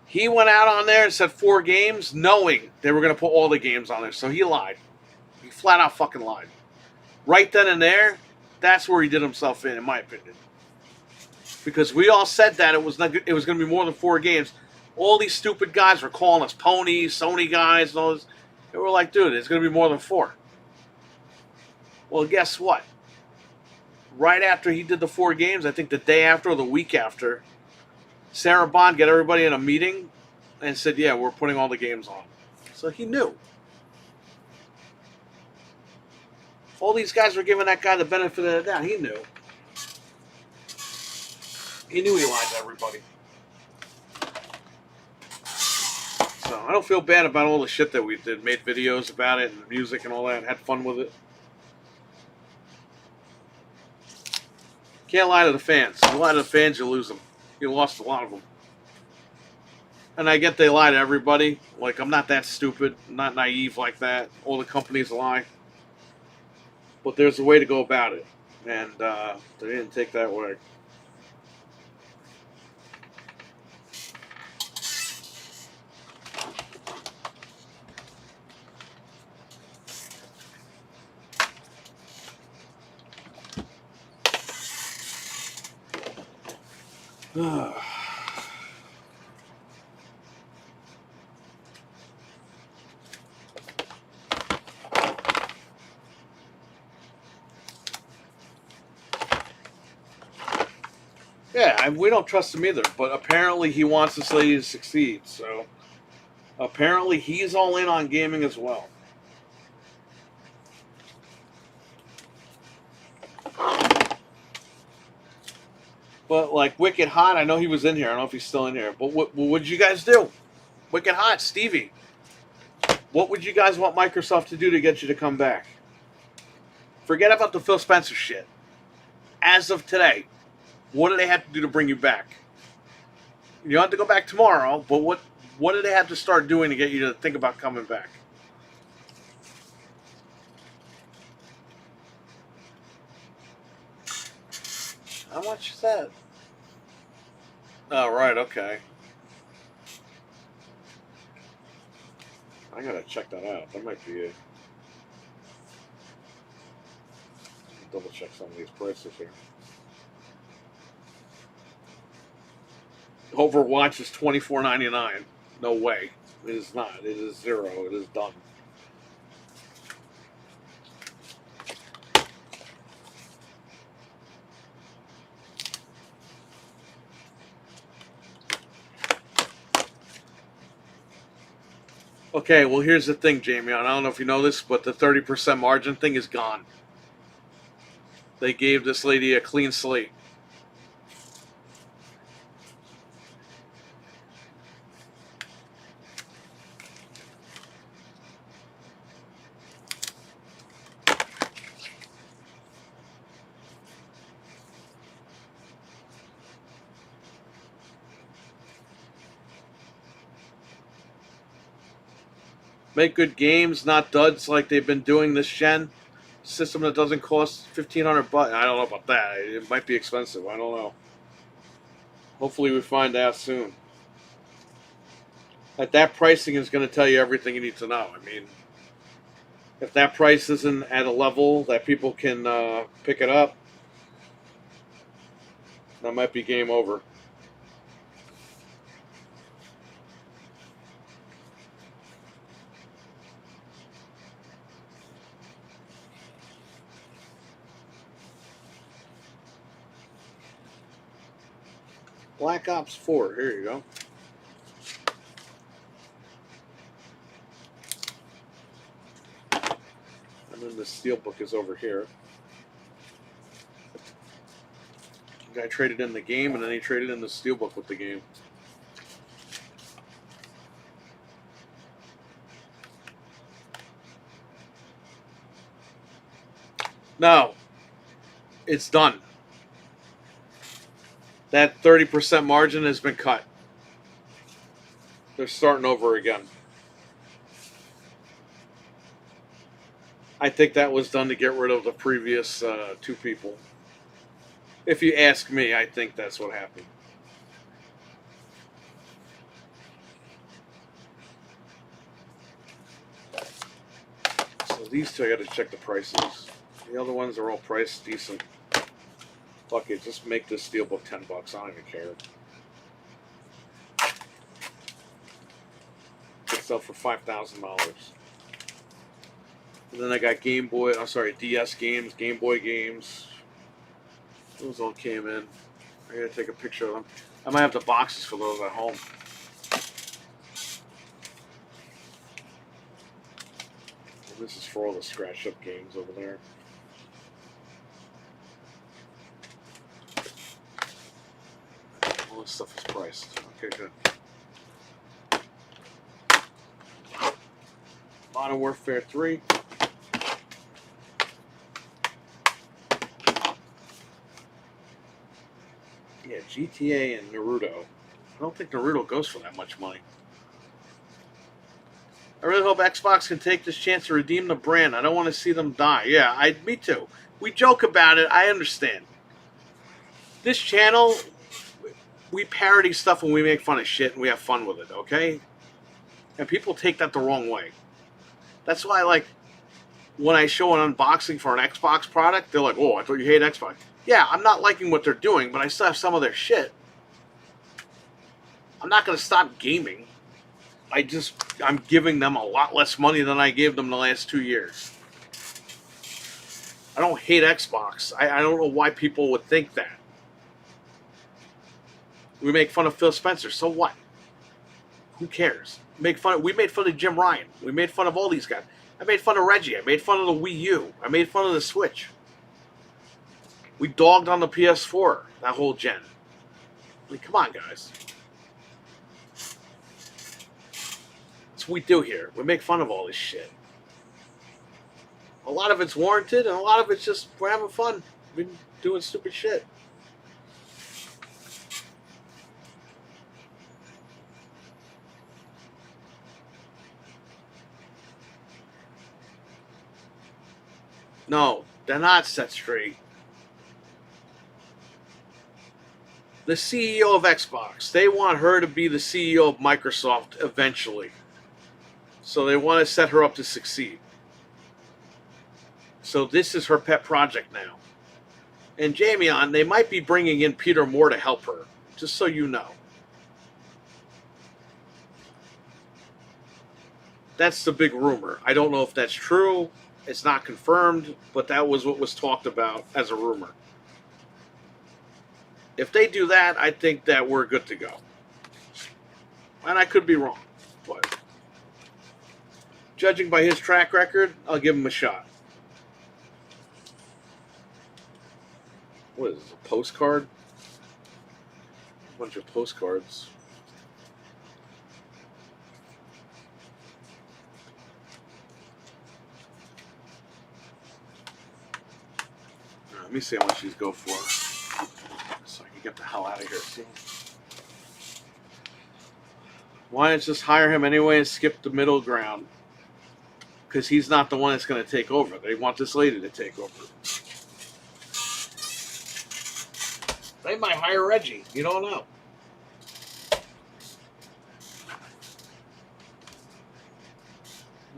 He went out on there and said 4 games, knowing they were going to put all the games on there. So he lied. He flat out fucking lied. Right then and there, that's where he did himself in my opinion. Because we all said that it was going to be more than 4 games. All these stupid guys were calling us ponies, Sony guys, and all this. And we're like, dude, it's going to be more than 4. Well, guess what? Right after he did the 4 games, I think the day after or the week after, Sarah Bond got everybody in a meeting and said, yeah, we're putting all the games on. So he knew. All these guys were giving that guy the benefit of the doubt. He knew. He knew he lied to everybody. So I don't feel bad about all the shit that we did. Made videos about it and music and all that. Had fun with it. Can't lie to the fans. You lie to the fans, you lose them. You lost a lot of them. And I get they lie to everybody. Like, I'm not that stupid. I'm not naive like that. All the companies lie. But there's a way to go about it. And they didn't take that way. Yeah, we don't trust him either, but apparently he wants this lady to succeed, so apparently he's all in on gaming as well. But like Wicked Hot, I know he was in here. I don't know if he's still in here. But what would you guys do? Wicked Hot, Stevie. What would you guys want Microsoft to do to get you to come back? Forget about the Phil Spencer shit. As of today, what do they have to do to bring you back? You don't have to go back tomorrow, but what do they have to start doing to get you to think about coming back? How much is that? Oh, right, okay. I gotta check that out. That might be it. Double check some of these prices here. Overwatch is $24.99. No way. It is not. It is $0. It is done. Okay, well, here's the thing, Jamie. I don't know if you know this, but the 30% margin thing is gone. They gave this lady a clean slate. Make good games, not duds like they've been doing this gen. System that doesn't cost $1,500. I don't know about that. It might be expensive. I don't know. Hopefully we find out soon. That pricing is going to tell you everything you need to know. I mean, if that price isn't at a level that people can pick it up, that might be game over. Black Ops 4, here you go. And then the steelbook is over here. The guy traded in the game, and then he traded in the steelbook with the game. No. It's done. That 30% margin has been cut. They're starting over again. I think that was done to get rid of the previous 2 people. If you ask me, I think that's what happened. So these 2, I got to check the prices. The other ones are all priced decent. Fuck it, just make this steelbook $10. I don't even care. sell for $5,000. And then I got Game Boy, I'm sorry, DS games, Game Boy games. Those all came in. I gotta take a picture of them. I might have the boxes for those at home. And this is for all the scratched up games over there. All this stuff is priced. Okay, good. Modern Warfare 3. Yeah, GTA and Naruto. I don't think Naruto goes for that much money. I really hope Xbox can take this chance to redeem the brand. I don't want to see them die. Yeah, me too. We joke about it. I understand. This channel, we parody stuff when we make fun of shit and we have fun with it, okay? And people take that the wrong way. That's why, like, when I show an unboxing for an Xbox product, they're like, oh, I thought you hate Xbox. Yeah, I'm not liking what they're doing, but I still have some of their shit. I'm not going to stop gaming. I'm giving them a lot less money than I gave them the last 2 years. I don't hate Xbox. I don't know why people would think that. We make fun of Phil Spencer, so what? Who cares? We made fun of Jim Ryan. We made fun of all these guys. I made fun of Reggie. I made fun of the Wii U. I made fun of the Switch. We dogged on the PS4, that whole gen. I mean, come on, guys. That's what we do here. We make fun of all this shit. A lot of it's warranted, and a lot of it's just we're having fun. We're doing stupid shit. No, they're not set straight. The CEO of Xbox, they want her to be the CEO of Microsoft eventually. So they want to set her up to succeed. So this is her pet project now. And Jamion, they might be bringing in Peter Moore to help her, just so you know. That's the big rumor. I don't know if that's true. It's not confirmed, but that was what was talked about as a rumor. If they do that, I think that we're good to go. And I could be wrong, but judging by his track record, I'll give him a shot. What is this, a postcard? A bunch of postcards. Let me see how much these go for. So I can get the hell out of here. See? Why don't you just hire him anyway and skip the middle ground? Because he's not the one that's going to take over. They want this lady to take over. They might hire Reggie. You don't know.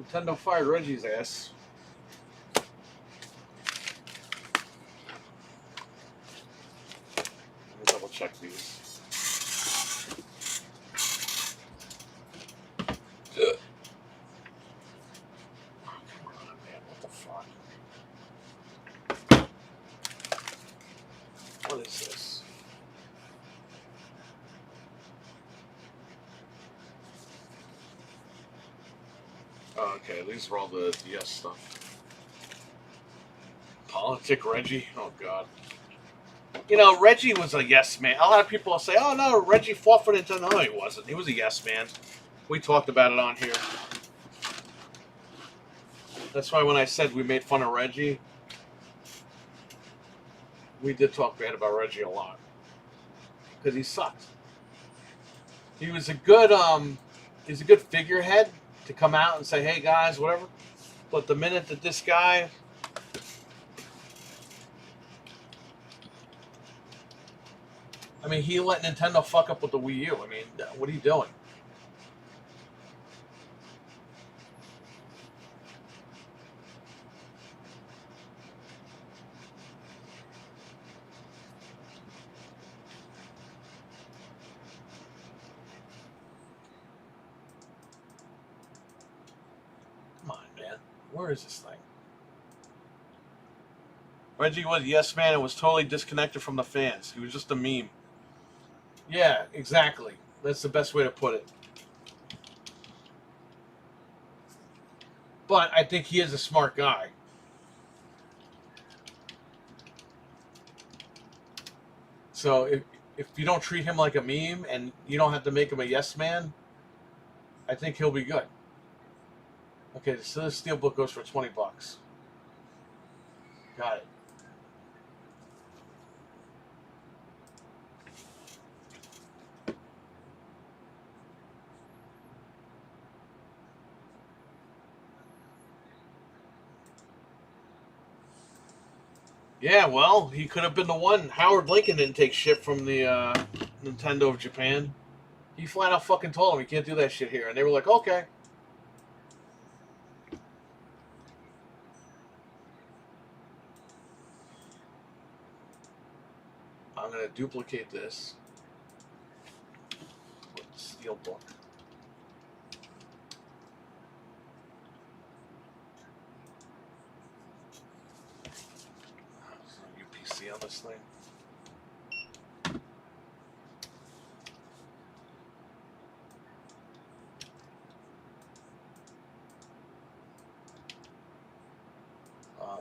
Nintendo fired Reggie's ass. Let me double check these. What is this? Oh, okay, these are all the DS stuff. Politic Reggie? Oh, God. You know, Reggie was a yes man. A lot of people will say, oh, no, Reggie fought for Nintendo. No, he wasn't. He was a yes man. We talked about it on here. That's why when I said we made fun of Reggie, we did talk bad about Reggie a lot. Because he sucked. He was a good figurehead to come out and say, hey guys, whatever. But the minute that this guy I mean, he let Nintendo fuck up with the Wii U. I mean, what are you doing? Where is this thing? Reggie was yes man and was totally disconnected from the fans. He was just a meme. Yeah, exactly. That's the best way to put it. But I think he is a smart guy. So if you don't treat him like a meme and you don't have to make him a yes man, I think he'll be good. Okay, so this steelbook goes for $20. Got it. Yeah, well, he could have been the one. Howard Lincoln didn't take shit from the Nintendo of Japan. He flat out fucking told him he can't do that shit here. And they were like, okay. I'm going to duplicate this with the steelbook. There's no UPC on this thing.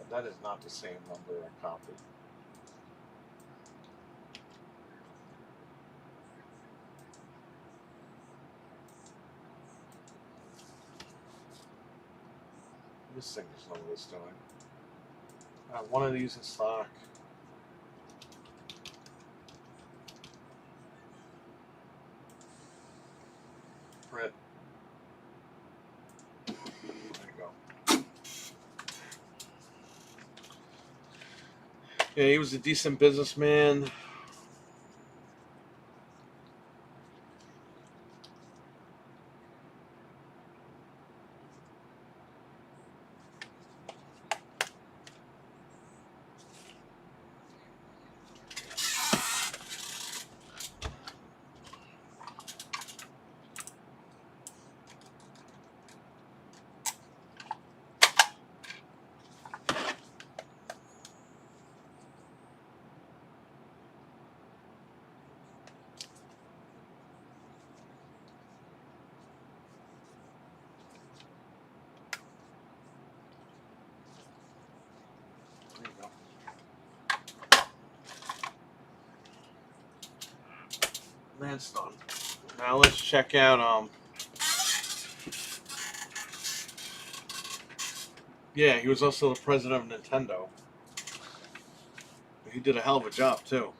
That is not the same number I copied. This thing doesn't know what it's doing. I have one of these in stock. Print. There you go. Yeah, he was a decent businessman. That's done. Now let's check out, yeah, he was also the president of Nintendo. He did a hell of a job, too.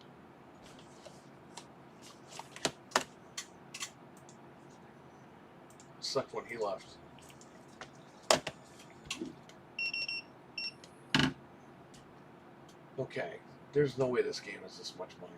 Sucked when he left. Okay, there's no way this game is this much money.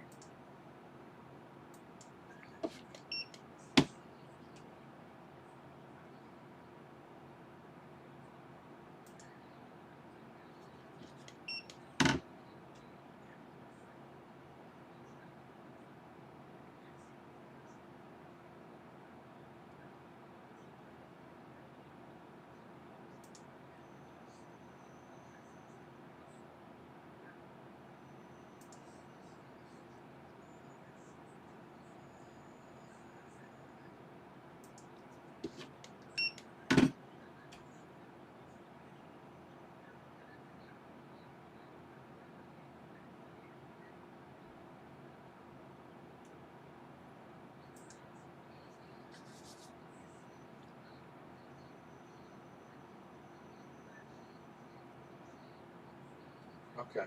Okay.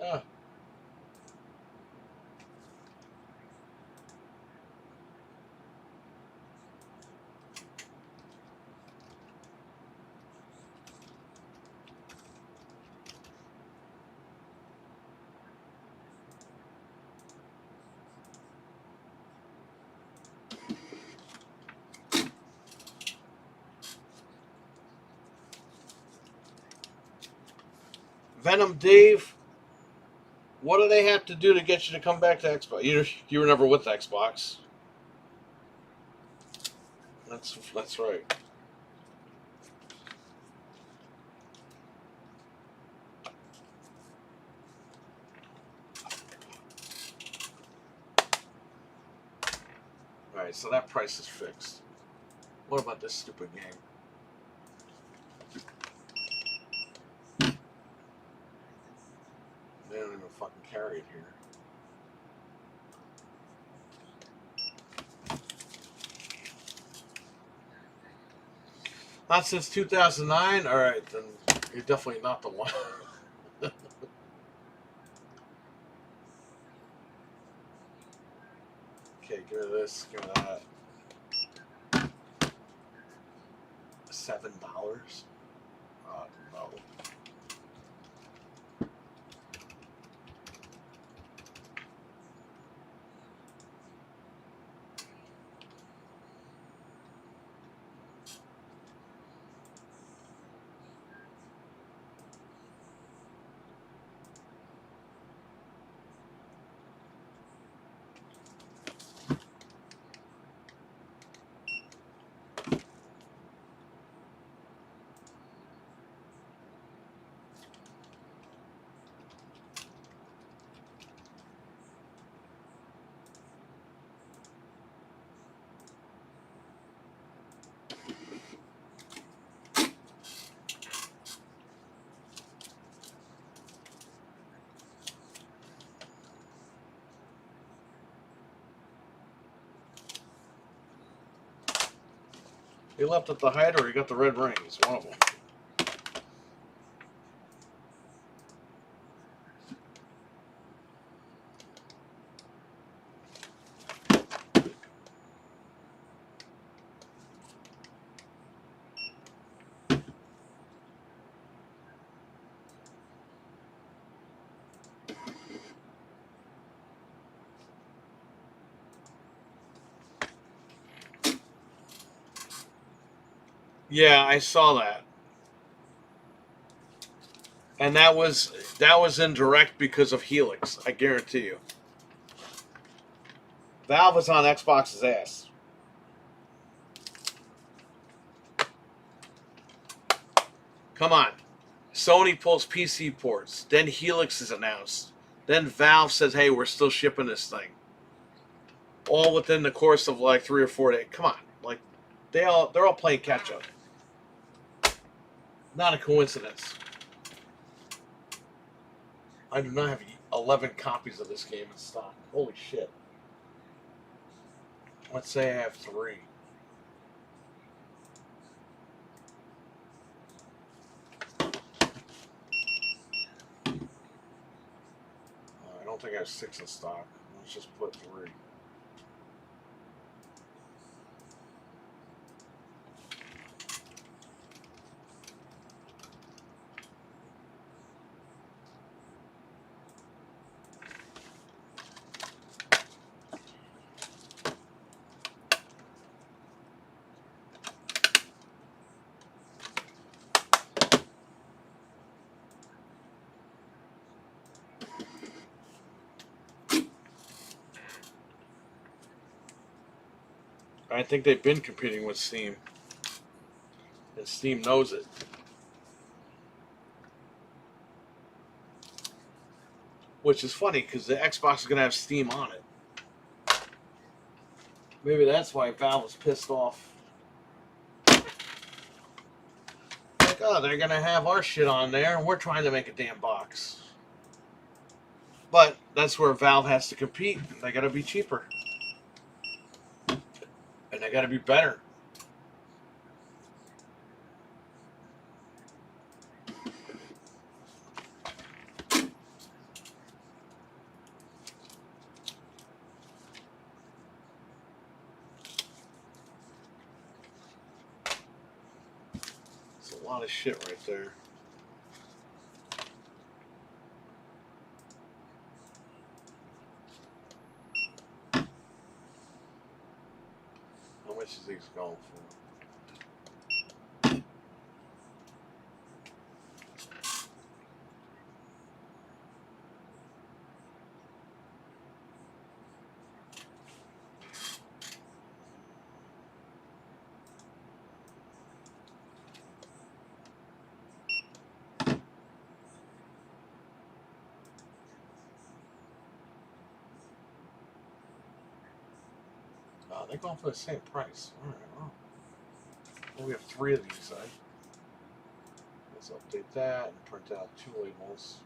Ah. Venom Dave, what do they have to do to get you to come back to Xbox? You were never with Xbox. That's right. Alright, so that price is fixed. What about this stupid game? They don't even fucking carry it here. Not since 2009? Alright, then you're definitely not the one. Okay, give me this, give me that. $7? No. He left at the height or he got the red rings, one of them. Yeah, I saw that. And that was indirect because of Helix, I guarantee you. Valve was on Xbox's ass. Come on. Sony pulls PC ports. Then Helix is announced. Then Valve says, hey, we're still shipping this thing. All within the course of like 3 or 4 days. Come on. Like they're all playing catch up. Not a coincidence. I do not have 11 copies of this game in stock. Holy shit. Let's say I have 3. I don't think I have 6 in stock. Let's just put 3. I think they've been competing with Steam. And Steam knows it. Which is funny, because the Xbox is going to have Steam on it. Maybe that's why Valve was pissed off. Like, oh, they're going to have our shit on there, and we're trying to make a damn box. But that's where Valve has to compete. They got to be cheaper. And they got to be better. It's a lot of shit right there. How much is these going for? Oh, they're going for the same price. All right, well, we have 3 of these, eh? Let's update that and print out 2 labels.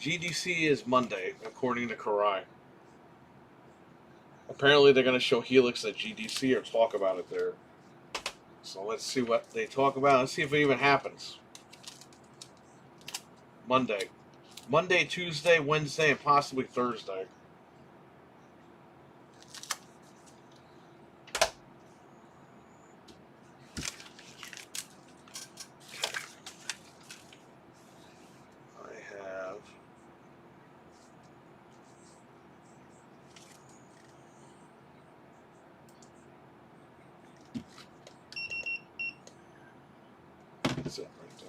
GDC is Monday, according to Karai. Apparently they're going to show Helix at GDC or talk about it there. So let's see what they talk about. Let's see if it even happens. Monday. Monday, Tuesday, Wednesday, and possibly Thursday. That's it right there.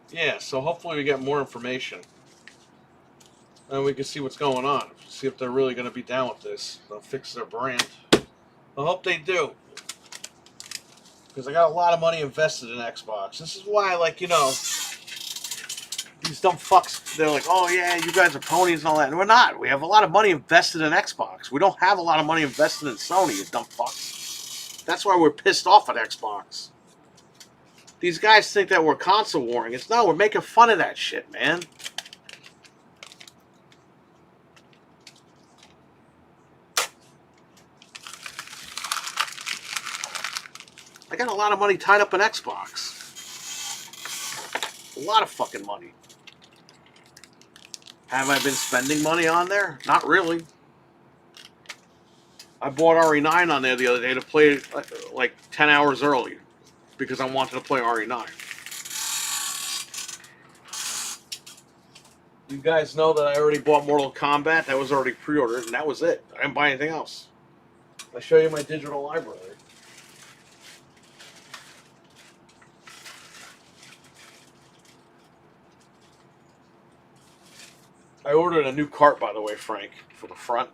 Yeah, so hopefully we get more information. And we can see what's going on. See if they're really going to be down with this. They'll fix their brand. I hope they do. Because I got a lot of money invested in Xbox. This is why, like, you know, these dumb fucks, they're like, oh yeah, you guys are ponies and all that. And we're not. We have a lot of money invested in Xbox. We don't have a lot of money invested in Sony, you dumb fucks. That's why we're pissed off at Xbox. These guys think that we're console warring. It's no, we're making fun of that shit, man. I got a lot of money tied up in Xbox. A lot of fucking money. Have I been spending money on there? Not really. I bought RE9 on there the other day to play like 10 hours early because I wanted to play RE9. You guys know that I already bought Mortal Kombat. That was already pre-ordered, and that was it. I didn't buy anything else. I'll show you my digital library. I ordered a new cart, by the way, Frank, for the front.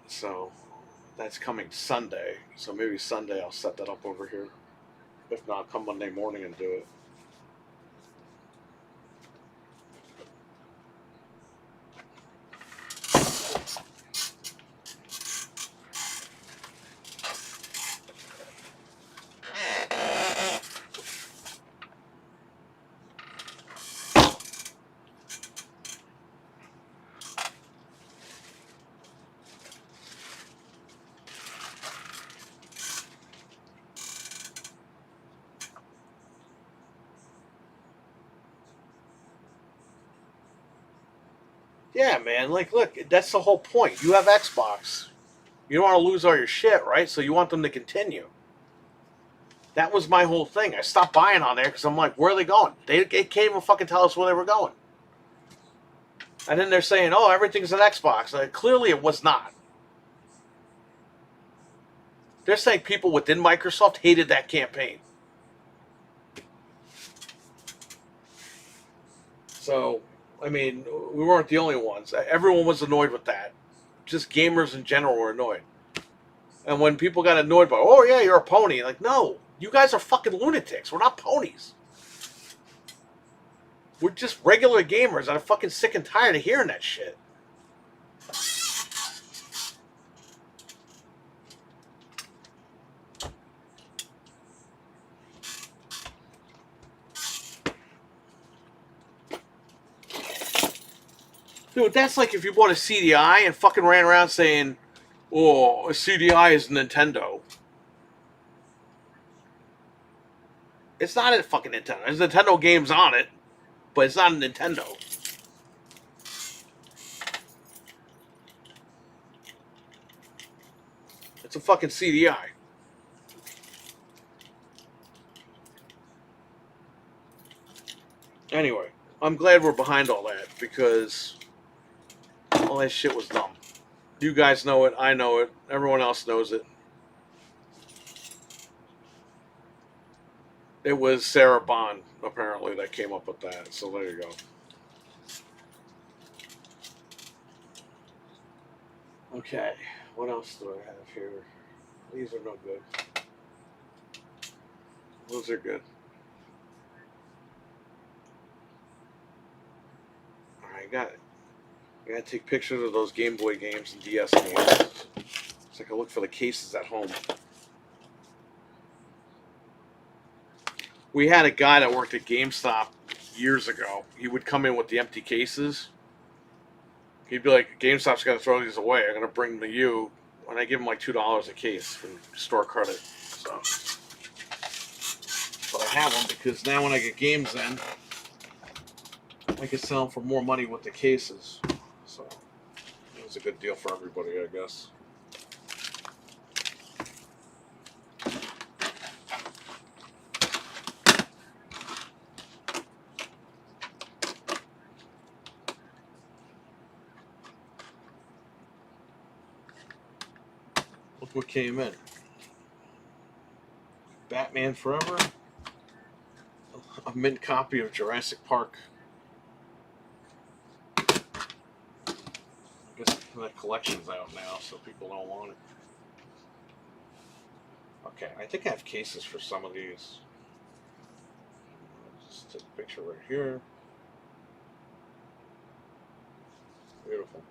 So that's coming Sunday. So maybe Sunday I'll set that up over here. If not, I'll come Monday morning and do it. Yeah, man. Like, look, that's the whole point. You have Xbox. You don't want to lose all your shit, right? So you want them to continue. That was my whole thing. I stopped buying on there because I'm like, where are they going? They can't even fucking tell us where they were going. And then they're saying, oh, everything's an Xbox. Like, clearly it was not. They're saying people within Microsoft hated that campaign. So, I mean, we weren't the only ones. Everyone was annoyed with that. Just gamers in general were annoyed. And when people got annoyed by, oh yeah, you're a pony. Like, no, you guys are fucking lunatics. We're not ponies. We're just regular gamers. I'm fucking sick and tired of hearing that shit. Dude, that's like if you bought a CDI and fucking ran around saying, oh, a CDI is Nintendo. It's not a fucking Nintendo. There's Nintendo games on it, but it's not a Nintendo. It's a fucking CDI. Anyway, I'm glad we're behind all that because all that shit was dumb. You guys know it. I know it. Everyone else knows it. It was Sarah Bond, apparently, that came up with that. So there you go. Okay, what else do I have here? These are no good. Those are good. Alright, I gotta take pictures of those Game Boy games and DS games. So I can look for the cases at home. We had a guy that worked at GameStop years ago. He would come in with the empty cases. He'd be like, GameStop's got to throw these away. I'm going to bring them to you. And I give him like $2 a case for store credit. So, but I have them because now when I get games in, I can sell them for more money with the cases. So it was a good deal for everybody, I guess. Look what came in. Batman Forever. A mint copy of Jurassic Park. I guess that collection's out now, so people don't want it. Okay, I think I have cases for some of these. Just take a picture right here. Beautiful.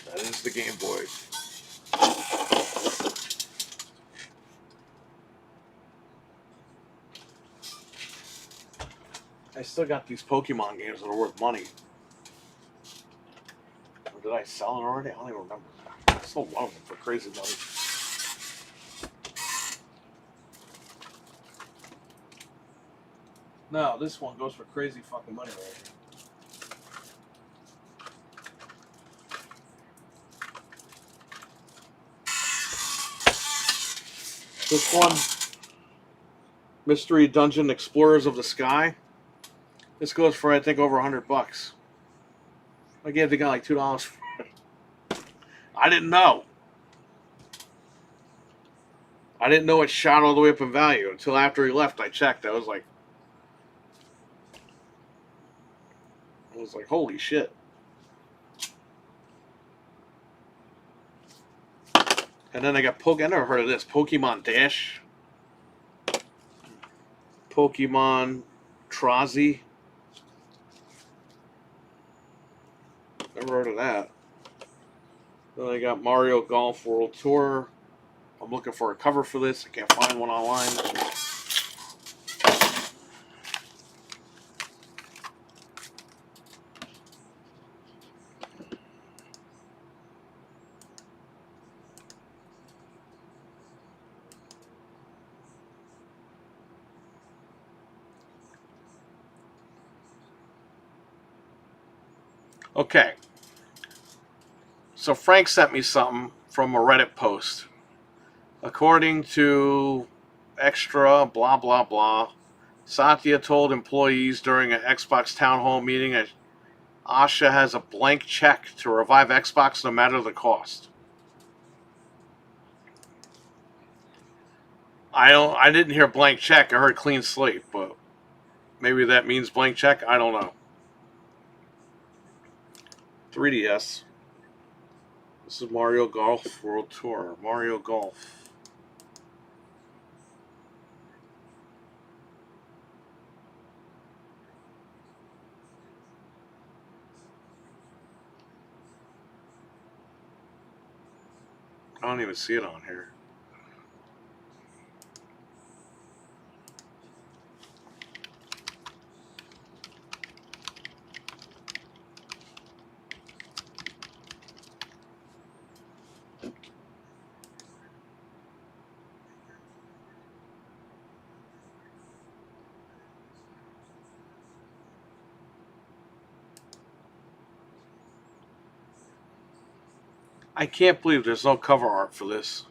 That is the Game Boy. I still got these Pokemon games that are worth money. Or did I sell it already? I don't even remember. I sold one of them for crazy money. No, this one goes for crazy fucking money right here. This one, Mystery Dungeon Explorers of the Sky. This goes for, I think, over $100. I gave the guy like $2 for it. I didn't know. I didn't know it shot all the way up in value until after he left. I checked. I was like, holy shit. And then I got I never heard of this. Pokemon Dash. Pokemon Trazi. Never heard of that. Then I got Mario Golf World Tour. I'm looking for a cover for this. I can't find one online. Okay. So Frank sent me something from a Reddit post. According to extra blah blah blah, Satya told employees during an Xbox town hall meeting that Asha has a blank check to revive Xbox no matter the cost. I didn't hear blank check. I heard clean slate, but maybe that means blank check. I don't know. 3DS. This is Mario Golf World Tour. Mario Golf. I don't even see it on here. I can't believe there's no cover art for this.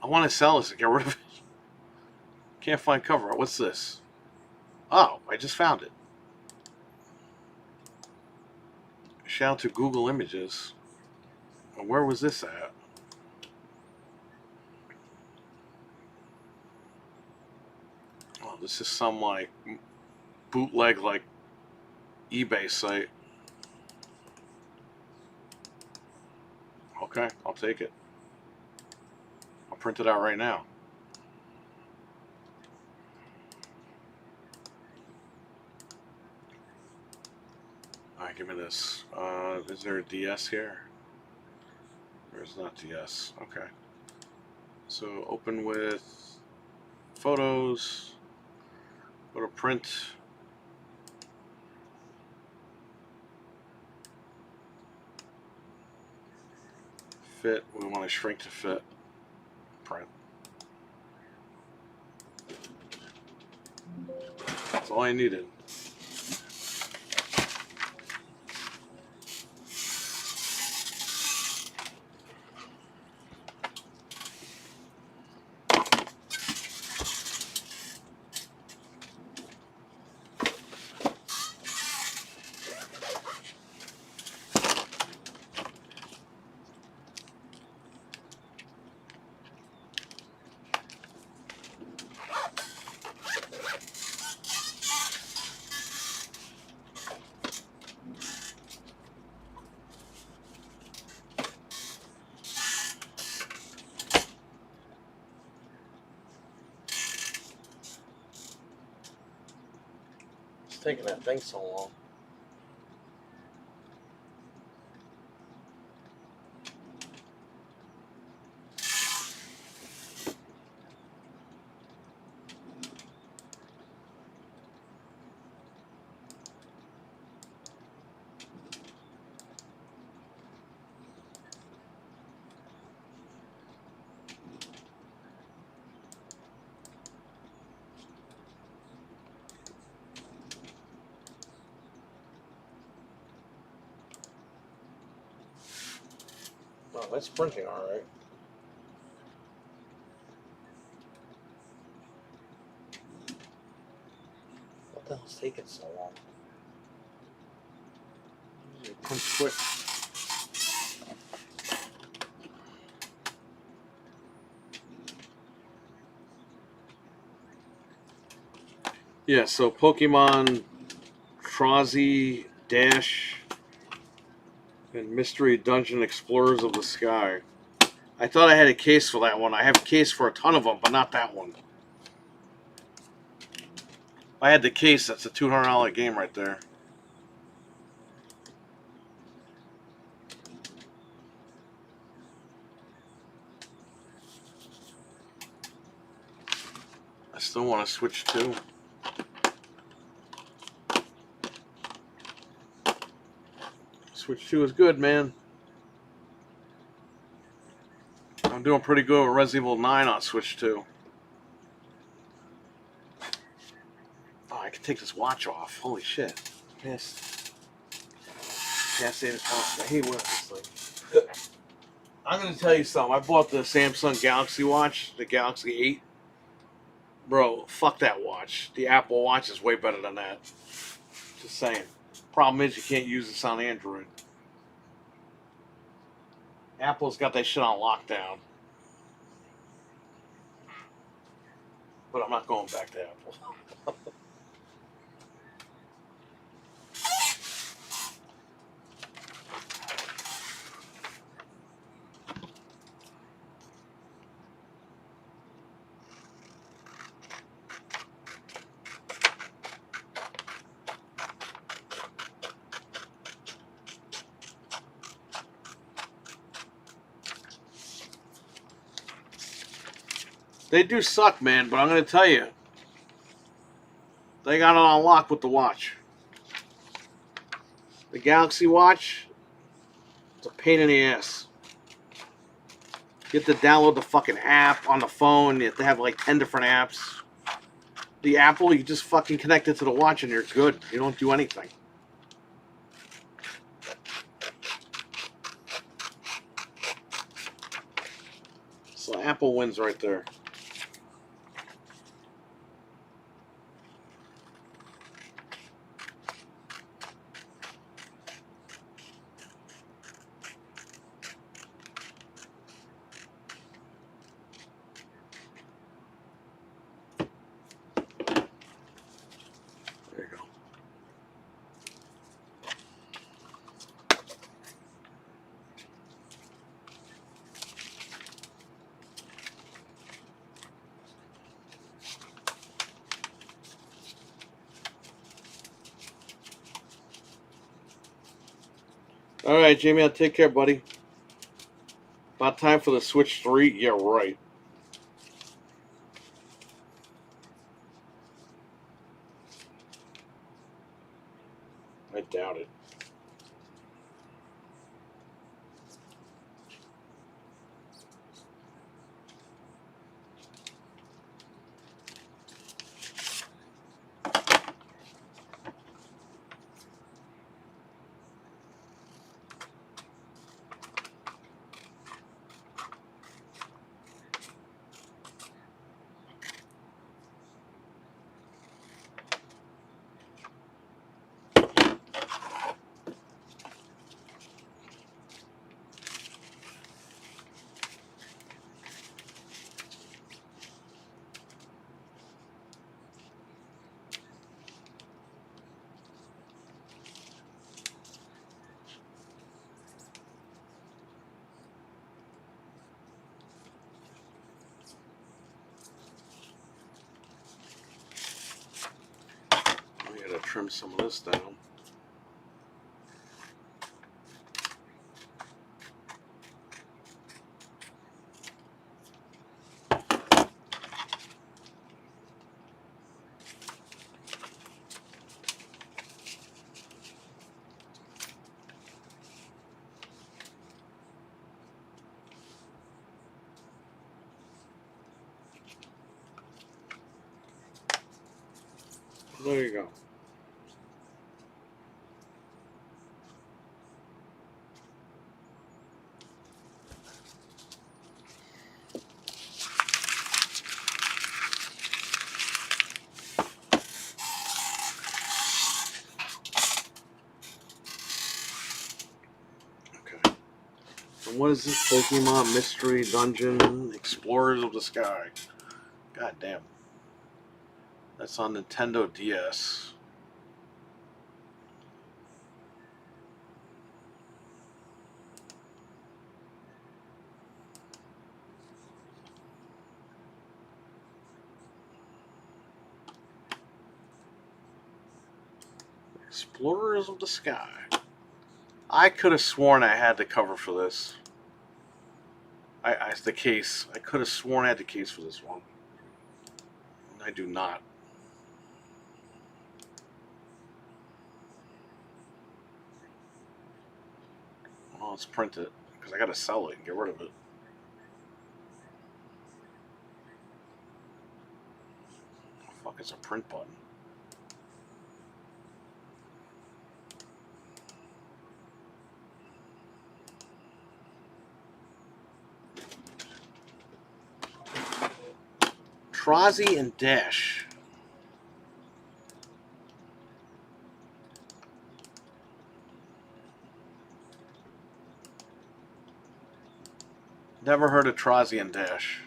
I want to sell this and get rid of it. Can't find cover. What's this? Oh, I just found it. Shout out to Google Images. Where was this at? Oh, this is some like bootleg like eBay site. Okay, I'll take it. I'll print it out right now. Alright, give me this. Is there a DS here? There's not DS. Okay. So open with photos. Go to print. Fit. We want to shrink to fit. Print. That's all I needed. Taking that thing so long. Oh, that's printing all right. What the hell's taking so long? Print quick. Yeah, so Pokemon Trozzy Dash and Mystery Dungeon Explorers of the Sky. I thought I had a case for that one. I have a case for a ton of them, but not that one. If I had the case, that's a $200 game right there. I still want to switch to. Switch 2 is good, man. I'm doing pretty good with Resident Evil 9 on Switch 2. Oh, I can take this watch off. Holy shit. Past 8 o'clock. I hate wearing this thing. I'm going to tell you something. I bought the Samsung Galaxy Watch, the Galaxy 8. Bro, fuck that watch. The Apple Watch is way better than that. Just saying. Problem is you can't use this on Android. Apple's got that shit on lockdown. But I'm not going back to Apple. They do suck, man, but I'm going to tell you, they got it on lock with the watch. The Galaxy Watch, it's a pain in the ass. You have to download the fucking app on the phone. You have to have like 10 different apps. The Apple, you just fucking connect it to the watch and you're good. You don't do anything. So Apple wins right there. There you go. All right, Jamie, I'll take care, buddy. About time for the Switch 3? Yeah, right. I doubt it. We gotta trim some of this down. There you go. Okay. And what is this Pokemon Mystery Dungeon Explorers of the Sky? God damn. That's on Nintendo DS. Explorers of the Sky. I could have sworn I had the cover for this. The case. I could have sworn I had the case for this one. I do not. Well, let's print it because I gotta sell it and get rid of it. Oh, fuck, it's a print button. Trozzy and Dash. Never heard of Trozzy and Dash.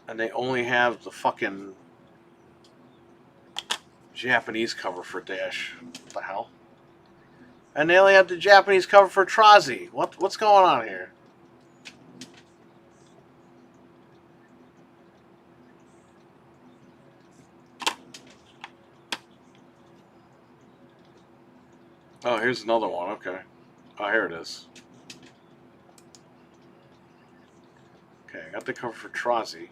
And they only have the fucking Japanese cover for Dash. What the hell? And they only have the Japanese cover for Trozzy. What's going on here? Oh, here's another one. Okay. Oh, here it is. Okay, I got the cover for Trozzy.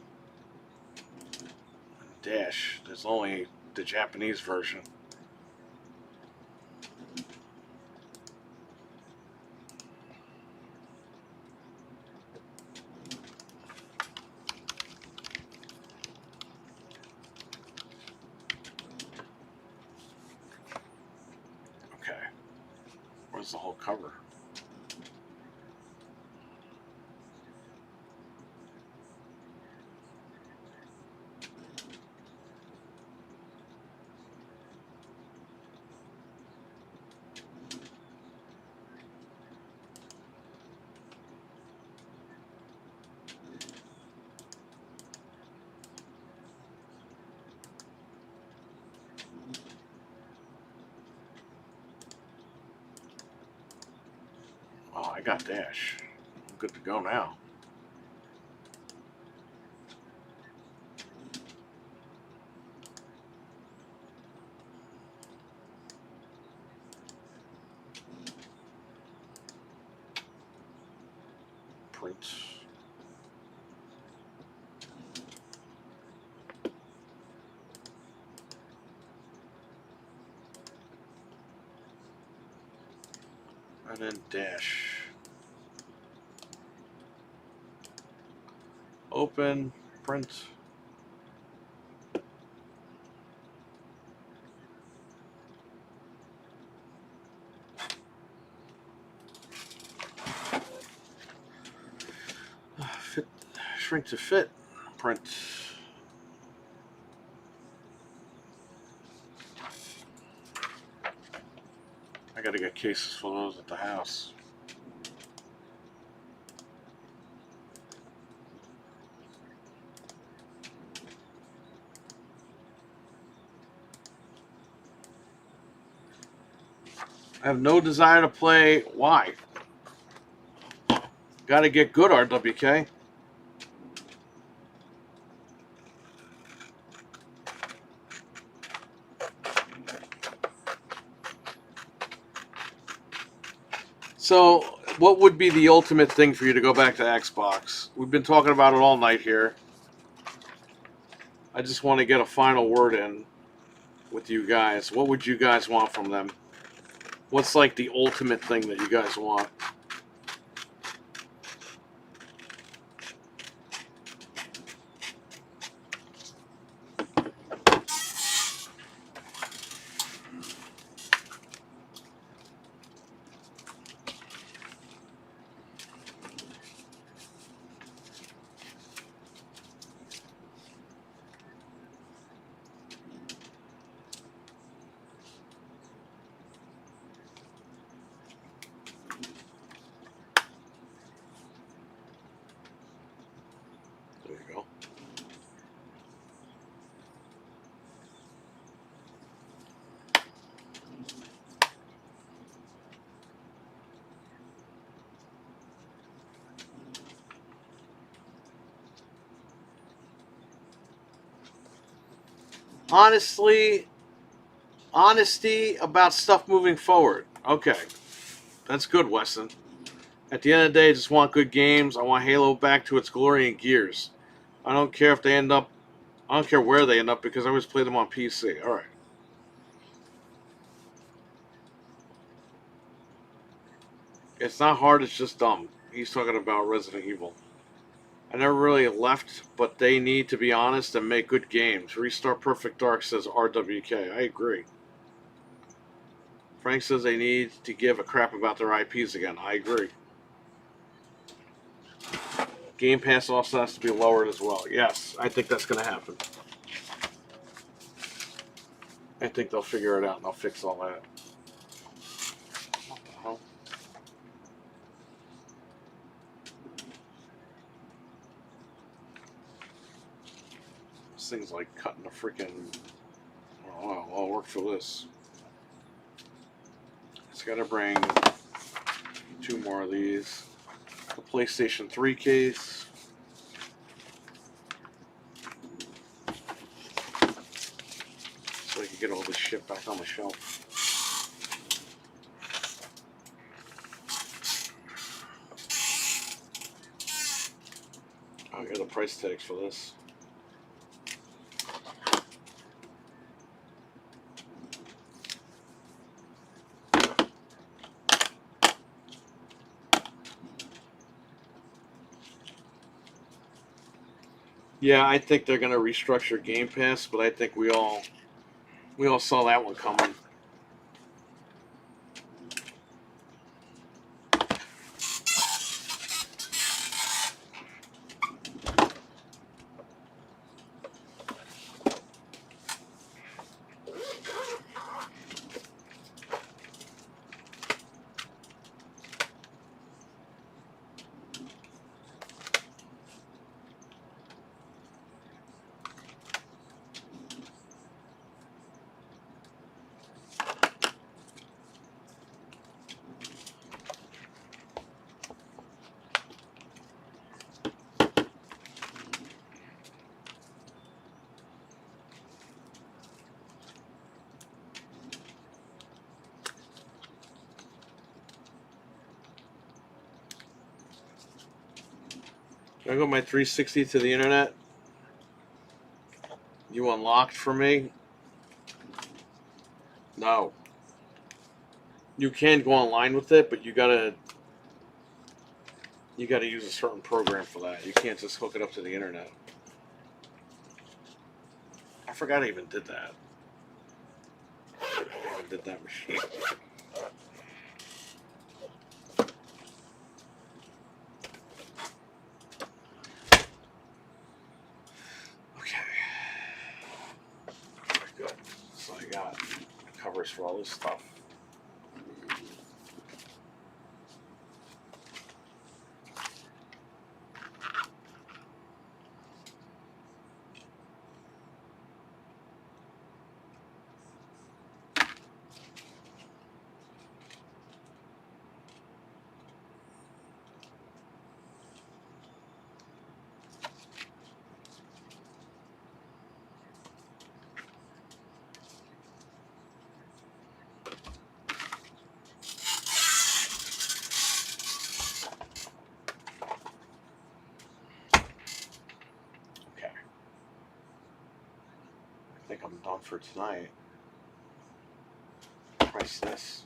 Dash. There's only the Japanese version. Okay. was the whole cover. Oh, I got Dash. I'm good to go now. Print. And then Dash. Open, print. Fit, shrink to fit, print. I gotta get cases for those at the house. I have no desire to play. Why? Gotta get good, RWK. So, what would be the ultimate thing for you to go back to Xbox? We've been talking about it all night here. I just want to get a final word in with you guys. What would you guys want from them? What's like the ultimate thing that you guys want? There you go. Honesty about stuff moving forward. Okay, that's good, Weston. At the end of the day, I just want good games. I want Halo back to its glory and Gears. I don't care if they end up, I don't care where they end up because I always play them on PC. All right. It's not hard, it's just dumb. He's talking about Resident Evil. I never really left, but they need to be honest and make good games. Restart Perfect Dark, says RWK. I agree. Frank says they need to give a crap about their IPs again. I agree. Game Pass also has to be lowered as well. Yes, I think that's going to happen. I think they'll figure it out and they'll fix all that. What the hell? This thing's like cutting a freaking... Oh, wow, I'll work for this. It's got to bring 2 more of these. The PlayStation 3 case. So I can get all this shit back on the shelf. Oh, here are the price tags for this. Yeah, I think they're going to restructure Game Pass, but I think we all saw that one coming. I got my 360 to the internet. You unlocked for me? No. You can go online with it, but you gotta use a certain program for that. You can't just hook it up to the internet. I forgot I even did that. I even did that machine. Okay. Good. So I got covers for all this stuff. Okay. I think I'm done for tonight. Price this.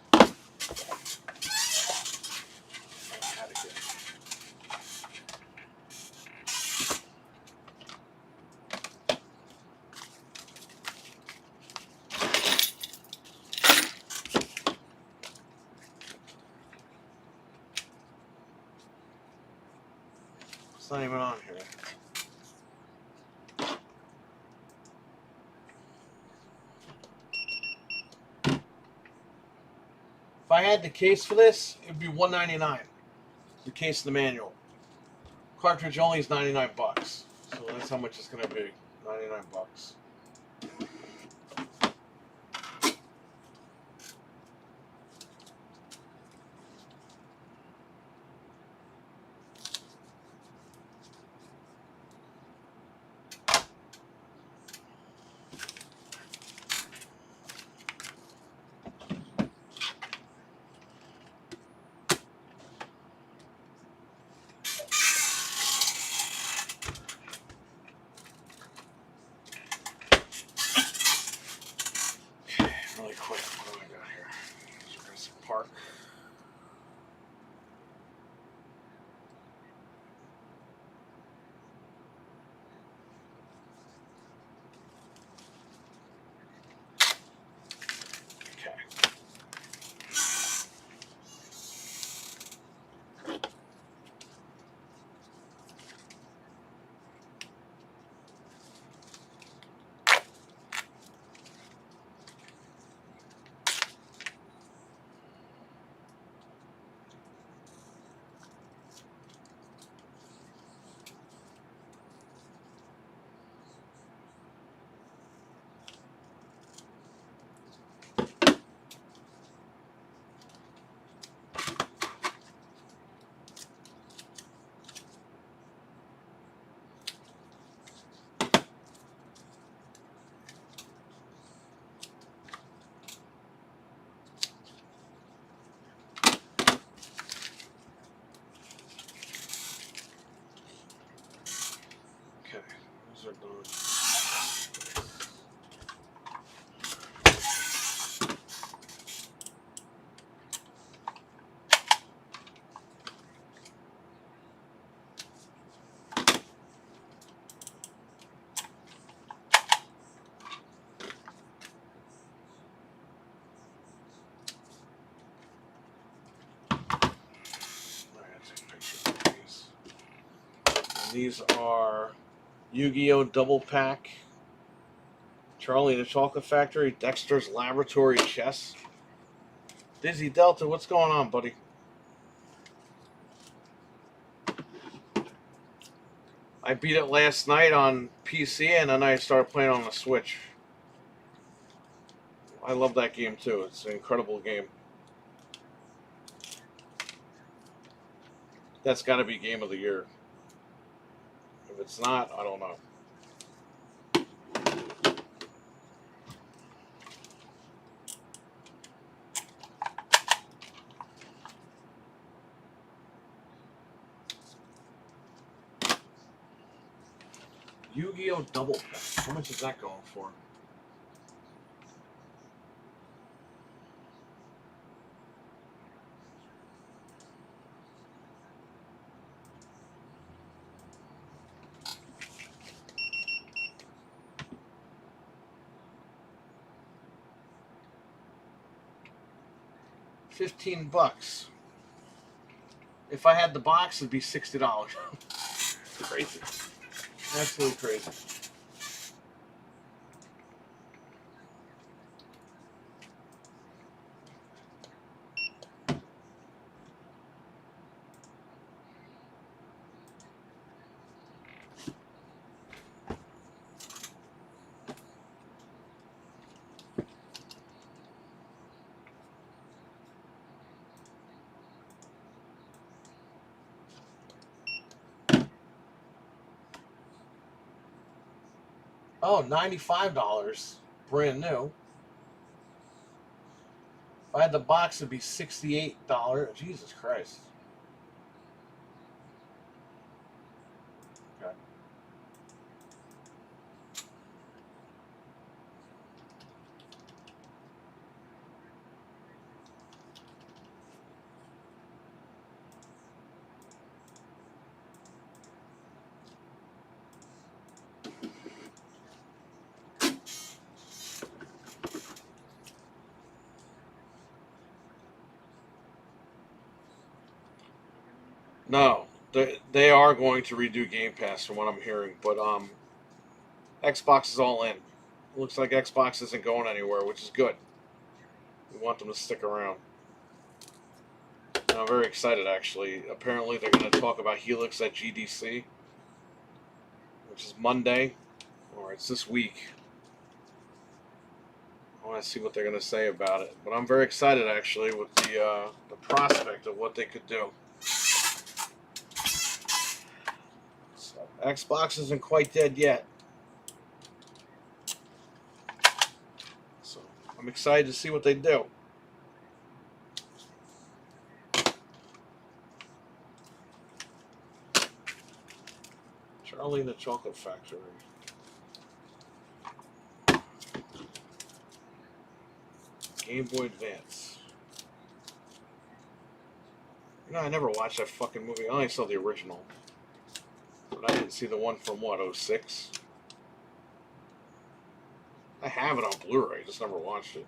It's not even on here. If I had the case for this, it'd be $199. The case of the manual. Cartridge only is 99 bucks. So that's how much it's gonna be. 99 bucks. Really quick, what do I got here? Jurassic Park. Okay. Okay, those are done. These are Yu-Gi-Oh! Double Pack, Charlie the Chocolate Factory, Dexter's Laboratory Chess. Dizzy Delta, what's going on, buddy? I beat it last night on PC, and then I started playing on the Switch. I love that game, too. It's an incredible game. That's got to be Game of the Year. If it's not, I don't know. Yu-Gi-Oh! Double Pack. How much is that going for? $15. If I had the box, it'd be $60. Crazy. Absolutely crazy. Oh, $95, brand new. If I had the box, it'd be $68. Jesus Christ. Okay. No, they are going to redo Game Pass from what I'm hearing, but Xbox is all in. Looks like Xbox isn't going anywhere, which is good. We want them to stick around. And I'm very excited, actually. Apparently, they're going to talk about Helix at GDC, which is Monday, or it's this week. I want to see what they're going to say about it. But I'm very excited, actually, with the prospect of what they could do. So, Xbox isn't quite dead yet. So I'm excited to see what they do. Charlie and the Chocolate Factory. Game Boy Advance. You know, I never watched that fucking movie. I only saw the original. But I didn't see the one from, what, 06? I have it on Blu-ray, just never watched it.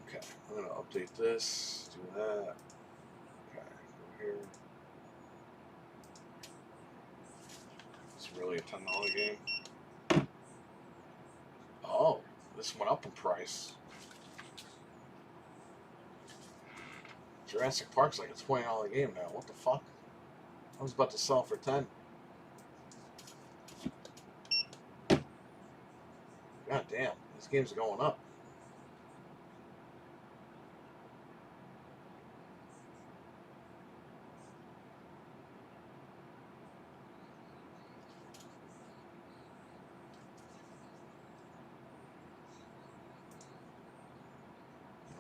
Okay, I'm going to update this, do that. Okay, go here. It's really a $10 game. Oh, this went up in price. Jurassic Park's like a $20 game now. What the fuck? I was about to sell for 10. God damn, these games are going up.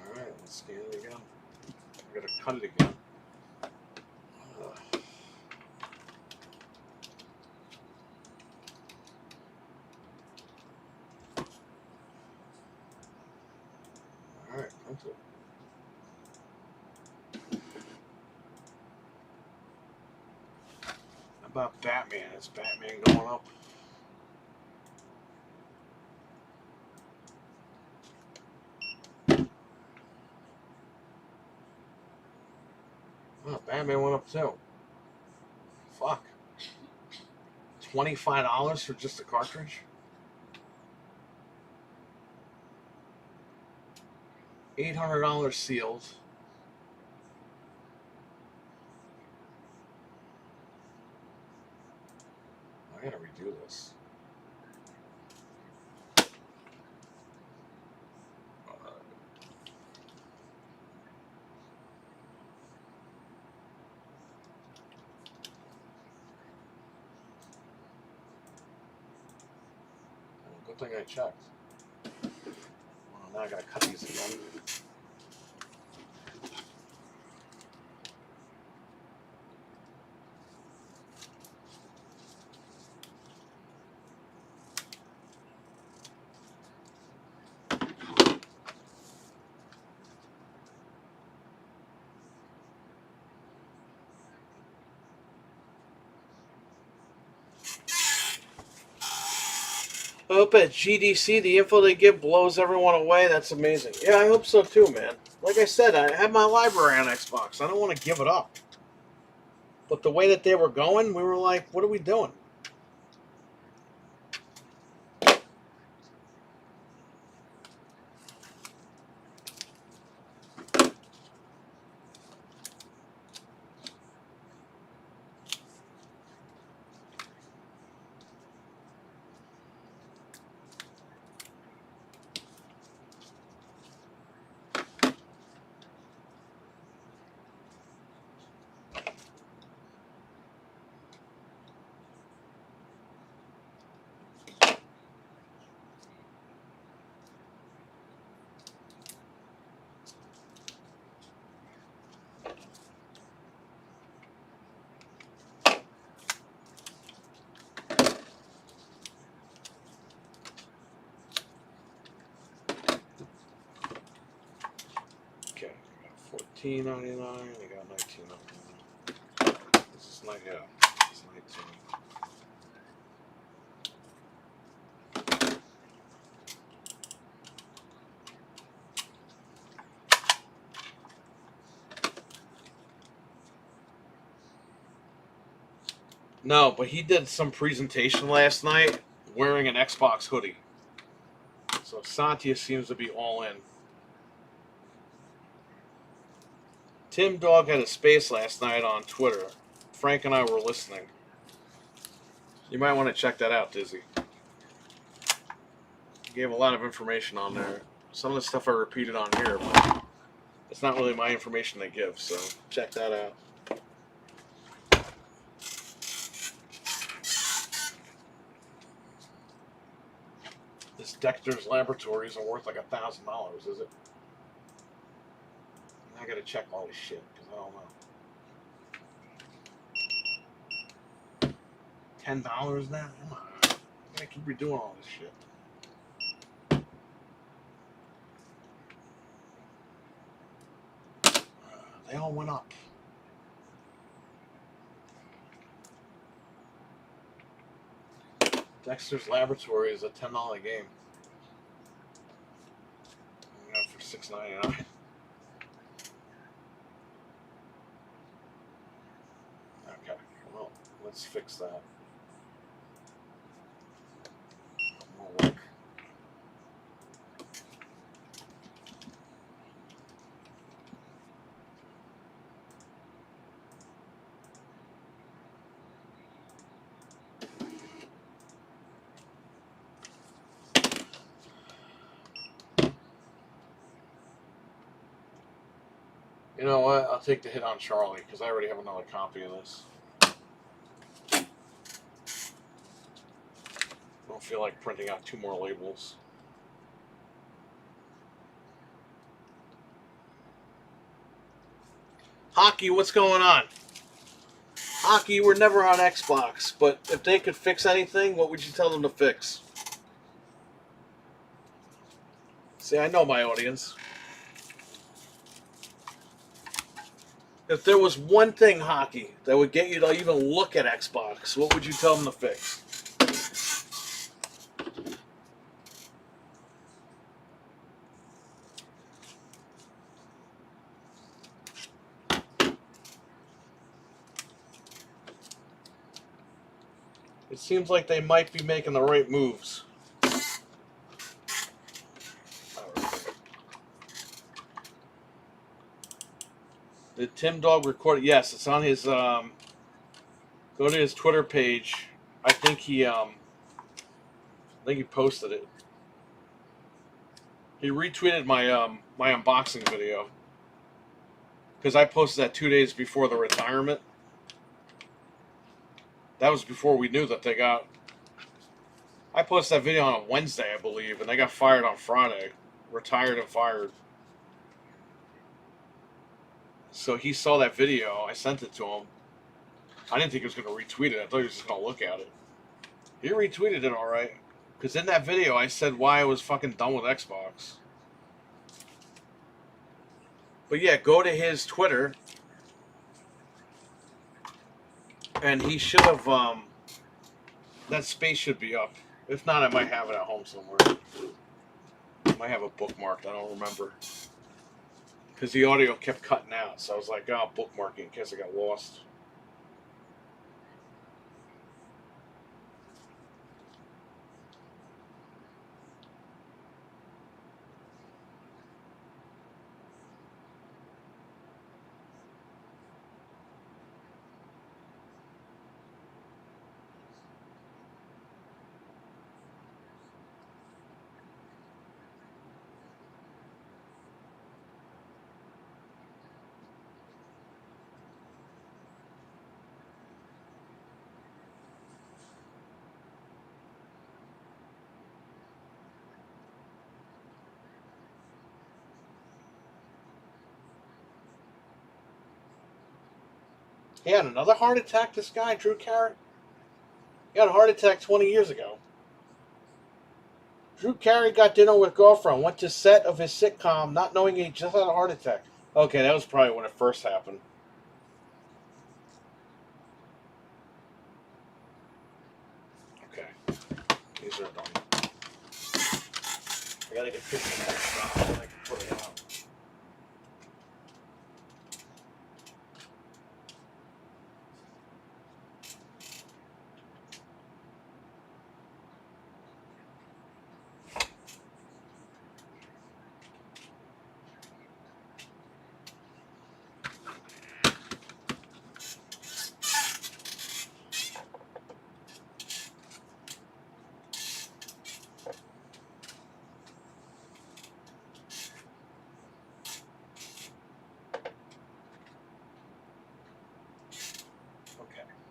Alright, let's scan it again. I gotta cut it again. Alright, that's it. How about Batman? Is Batman going up? Oh, Batman went up too. Fuck. $25 for just a cartridge? $800 sealed. I gotta redo this. Good thing I checked. Well, now I gotta cut these again. I hope at GDC the info they give blows everyone away. That's amazing. Yeah, I hope so too, man. Like I said, I have my library on Xbox. I don't want to give it up. But the way that they were going, we were like, what are we doing? $14.99. They got $19.99. This is not yeah. It's 19. No, but he did some presentation last night wearing an Xbox hoodie. So Satya seems to be all in. Tim Dog had a space last night on Twitter. Frank and I were listening. You might want to check that out, Dizzy. He gave a lot of information on there. Some of the stuff I repeated on here, but it's not really my information they give, so check that out. This Dexter's Laboratory isn't worth like $1,000, is it? I gotta check all this shit, because I don't know. $10 now? Come on. I gotta keep redoing all this shit. They all went up. Dexter's Laboratory is a $10 game. I got it for $6.99. Okay, well, let's fix that. More work. You know what? I'll take the hit on Charlie because I already have another copy of this. I don't feel like printing out 2 more labels. Hockey, what's going on? Hockey, we're never on Xbox, but if they could fix anything, what would you tell them to fix? See, I know my audience. If there was one thing, Hockey, that would get you to even look at Xbox, what would you tell them to fix? It seems like they might be making the right moves. Did Tim Dog record it? Yes, it's on his, go to his Twitter page. I think he posted it. He retweeted my, my unboxing video. Because I posted that 2 days before the retirement. That was before we knew that they got I posted that video on a Wednesday, I believe, and they got fired on Friday. Retired and fired. So he saw that video. I sent it to him. I didn't think he was going to retweet it. I thought he was just going to look at it. He retweeted it all right. Because in that video, I said why I was fucking done with Xbox. But yeah, go to his Twitter. And he should have, that space should be up. If not, I might have it at home somewhere. I might have it bookmarked. I don't remember. Because the audio kept cutting out. So I was like, oh, bookmarking in case I got lost. He had another heart attack, this guy, Drew Carey? He had a heart attack 20 years ago. Drew Carey got dinner with girlfriend, went to set of his sitcom, not knowing he just had a heart attack. Okay, that was probably when it first happened. Okay, these are done. I gotta get pictures of that stuff and I can put it out.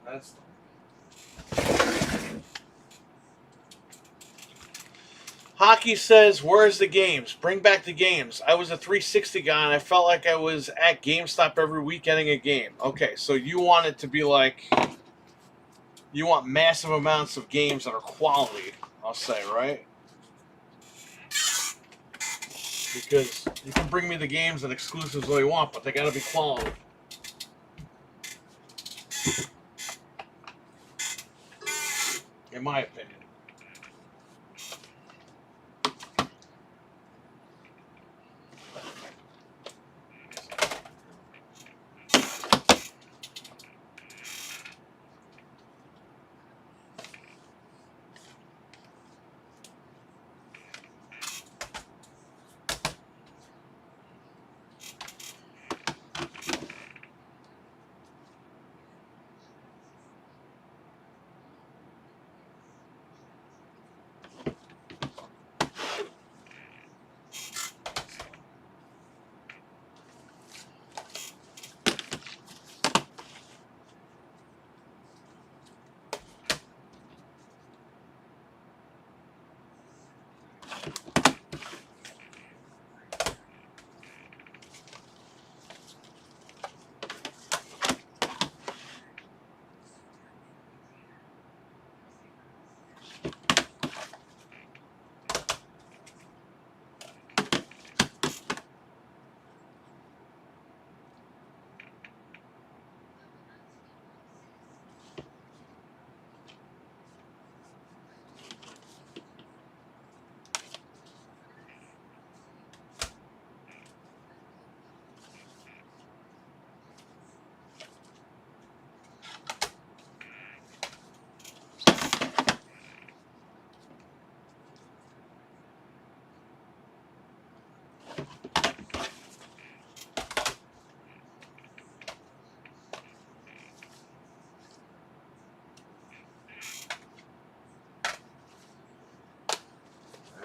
That's Hockey says, where's the games? Bring back the games. I was a 360 guy and I felt like I was at GameStop every week getting a game. Okay, so you want it to be like, you want massive amounts of games that are quality, I'll say, right? Because you can bring me the games and exclusives all you want, but they gotta be quality. In my opinion.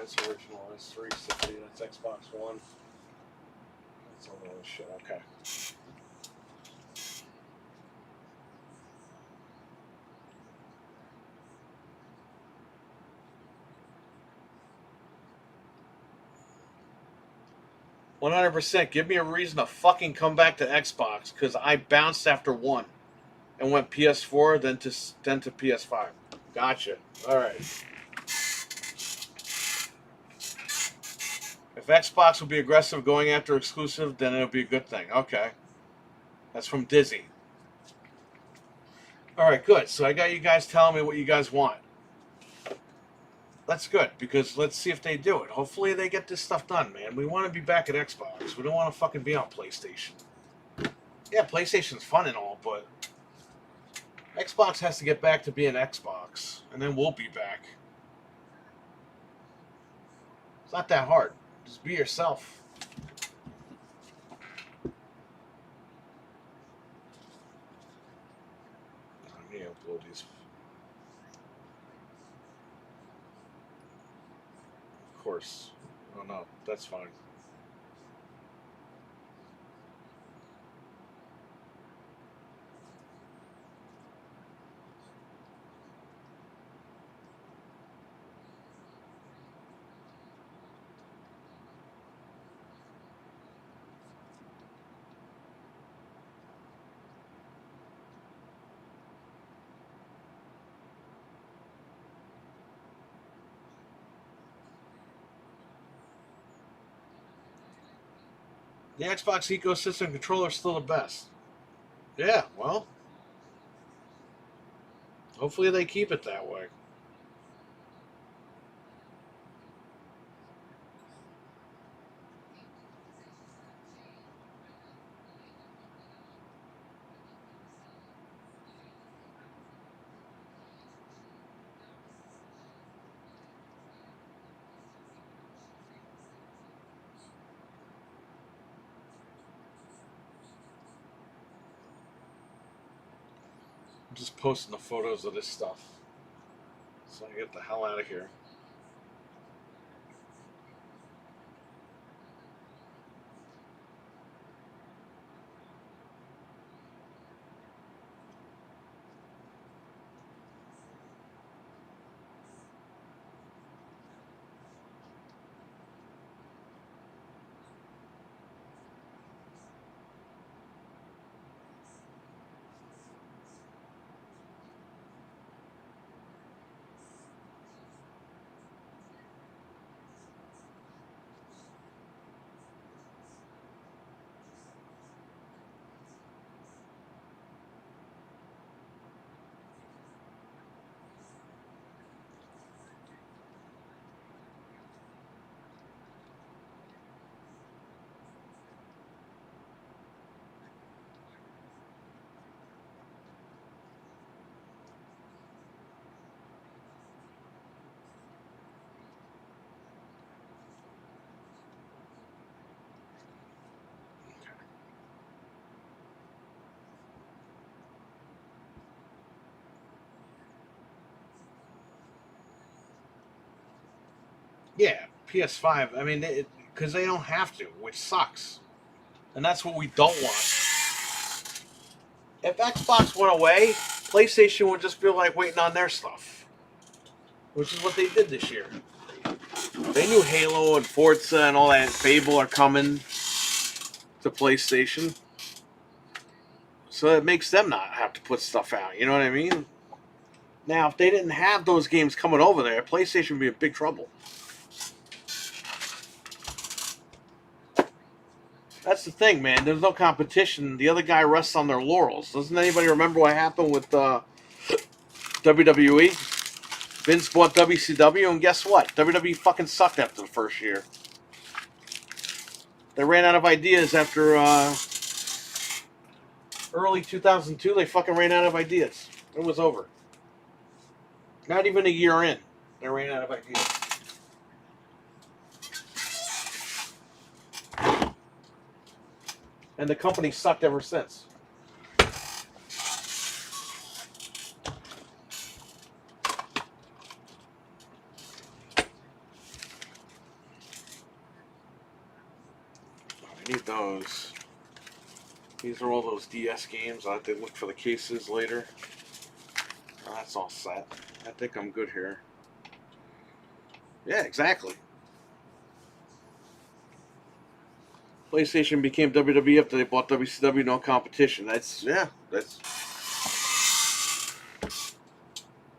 That's original. That's 360. That's Xbox One. That's all that shit. Okay. 100%. Give me a reason to fucking come back to Xbox, because I bounced after one and went PS4, then to PS5. Gotcha. All right. If Xbox will be aggressive going after exclusive, then it'll be a good thing. Okay. That's from Dizzy. All right, good. So I got you guys telling me what you guys want. That's good, because let's see if they do it. Hopefully they get this stuff done, man. We want to be back at Xbox. We don't want to fucking be on PlayStation. Yeah, PlayStation's fun and all, but Xbox has to get back to being Xbox, and then we'll be back. It's not that hard. Just be yourself. I'm going to upload these. Of course. Oh no, that's fine. The Xbox ecosystem controller is still the best. Yeah, well, hopefully they keep it that way. I'm just posting the photos of this stuff so I get the hell out of here. Yeah, PS5. I mean, because they don't have to, which sucks. And that's what we don't want. If Xbox went away, PlayStation would just be like waiting on their stuff, which is what they did this year. They knew Halo and Forza and all that Fable are coming to PlayStation, so it makes them not have to put stuff out. You know what I mean? Now, if they didn't have those games coming over there, PlayStation would be in big trouble. That's the thing, man. There's no competition. The other guy rests on their laurels. Doesn't anybody remember what happened with WWE? Vince bought WCW, and guess what? WWE fucking sucked after the first year. They ran out of ideas after early 2002. They fucking ran out of ideas. It was over. Not even a year in, they ran out of ideas. And the company sucked ever since. I need those. These are all those DS games. I have to look for the cases later. Oh, that's all set. I think I'm good here. Yeah, exactly. PlayStation became WWE after they bought WCW. No competition. That's yeah. That's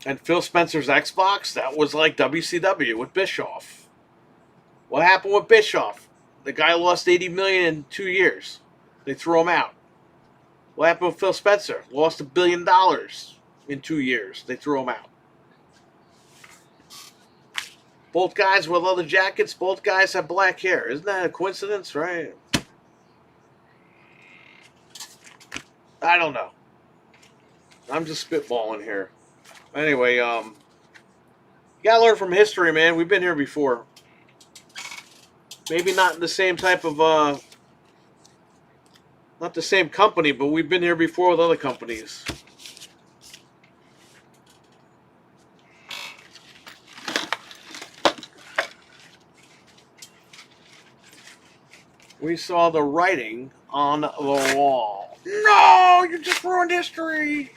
and Phil Spencer's Xbox. That was like WCW with Bischoff. What happened with Bischoff? The guy lost 80 million in 2 years. They threw him out. What happened with Phil Spencer? Lost $1 billion in 2 years. They threw him out. Both guys with leather jackets. Both guys have black hair. Isn't that a coincidence, right? I don't know. I'm just spitballing here. Anyway, you gotta learn from history, man. We've been here before. Maybe not in the same type of, not the same company, but we've been here before with other companies. We saw the writing on the wall. No, you just ruined history.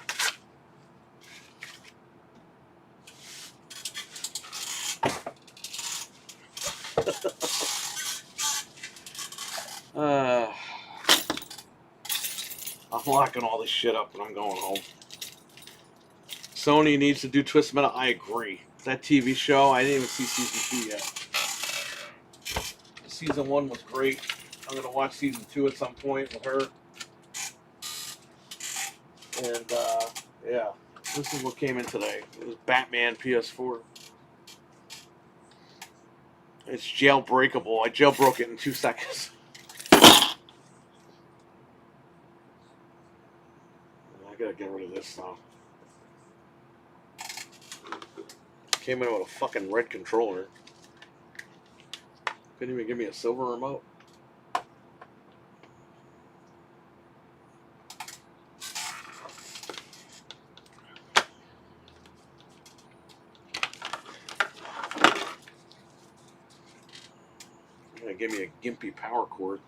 I'm locking all this shit up and I'm going home. Sony needs to do Twist Metal. I agree. That TV show, I didn't even see season 2 yet. Season 1 was great. I'm going to watch season 2 at some point with her. And, yeah. This is what came in today. It was Batman PS4. It's jailbreakable. I jailbroke it in 2 seconds. I gotta get rid of this now. Came in with a fucking red controller. Couldn't even give me a silver remote. Give me a gimpy power cord.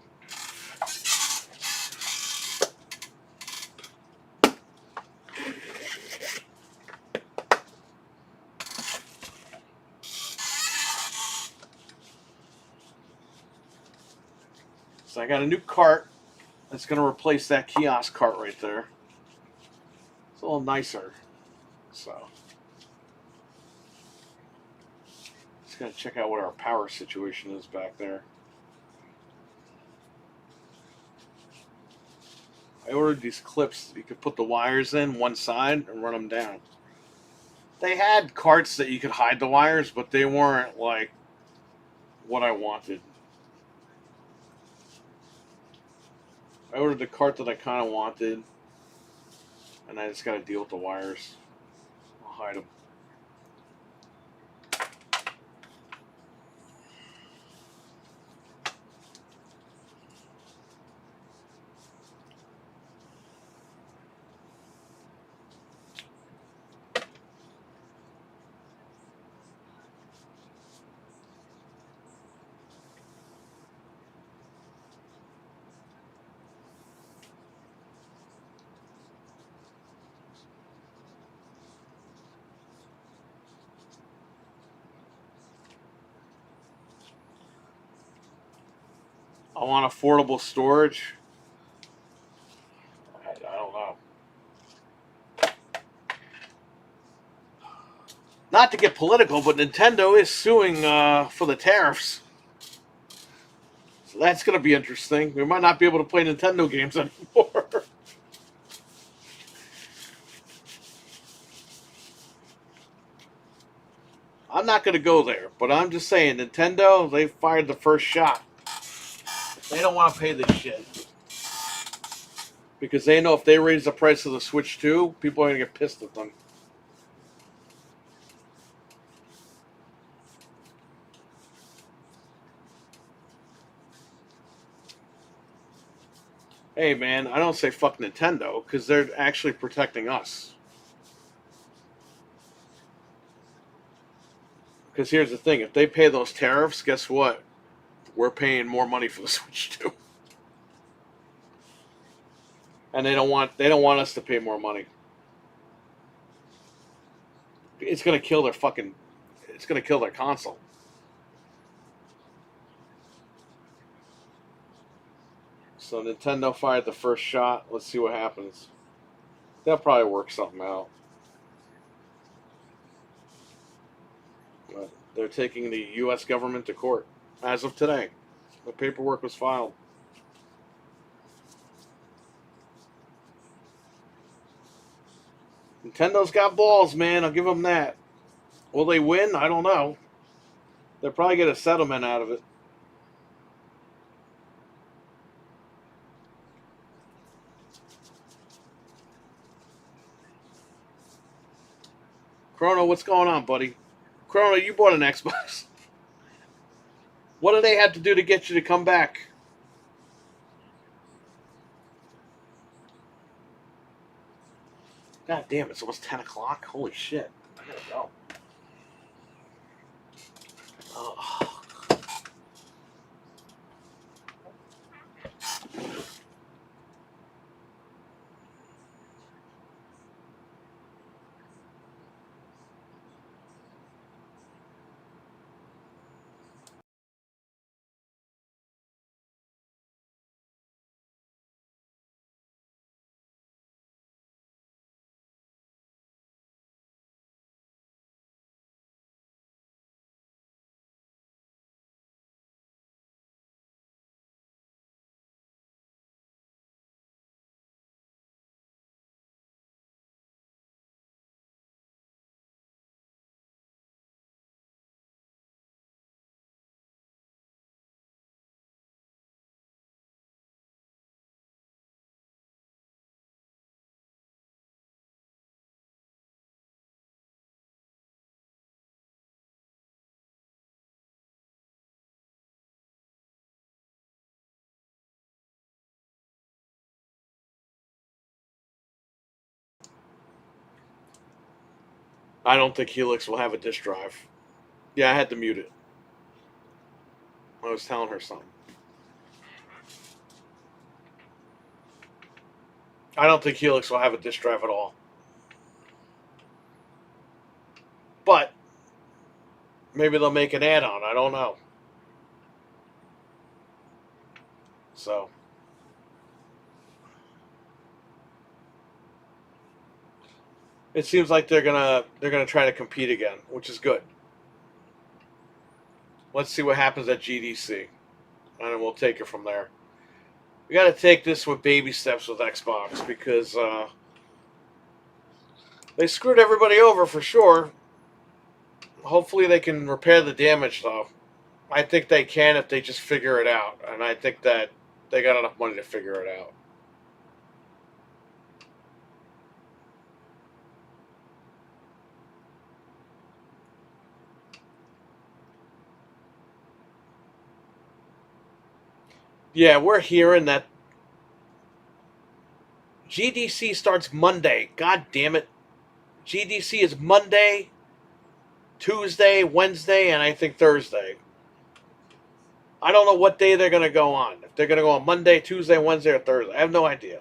So I got a new cart that's going to replace that kiosk cart right there. It's a little nicer. So just got to check out what our power situation is back there. I ordered these clips. You could put the wires in one side and run them down. They had carts that you could hide the wires, but they weren't like what I wanted. I ordered the cart that I kind of wanted, and I just got to deal with the wires. I'll hide them. I want affordable storage. I don't know. Not to get political, but Nintendo is suing for the tariffs. So that's going to be interesting. We might not be able to play Nintendo games anymore. I'm not going to go there, but I'm just saying, Nintendo, they fired the first shot. They don't want to pay this shit. Because they know if they raise the price of the Switch 2, people are going to get pissed at them. Hey, man, I don't say fuck Nintendo, because they're actually protecting us. Because here's the thing, if they pay those tariffs, guess what? We're paying more money for the Switch 2. And they don't want us to pay more money. It's gonna kill their console. So Nintendo fired the first shot. Let's see what happens. They'll probably work something out. But they're taking the U.S. government to court as of today. The paperwork was filed. Nintendo's got balls, man. I'll give them that. Will they win? I don't know. They'll probably get a settlement out of it. Chrono, what's going on, buddy? Chrono, you bought an Xbox. What do they have to do to get you to come back? God damn, it's almost 10 o'clock. Holy shit. I gotta go. Oh. I don't think Helix will have a disk drive. Yeah, I had to mute it. I was telling her something. I don't think Helix will have a disk drive at all. But maybe they'll make an add-on. I don't know. So it seems like they're gonna try to compete again, which is good. Let's see what happens at GDC, and then we'll take it from there. We got to take this with baby steps with Xbox because they screwed everybody over for sure. Hopefully they can repair the damage, though. I think they can if they just figure it out, and I think that they got enough money to figure it out. Yeah, we're hearing that GDC starts Monday. God damn it. GDC is Monday, Tuesday, Wednesday, and I think Thursday. I don't know what day they're going to go on. If they're going to go on Monday, Tuesday, Wednesday, or Thursday. I have no idea.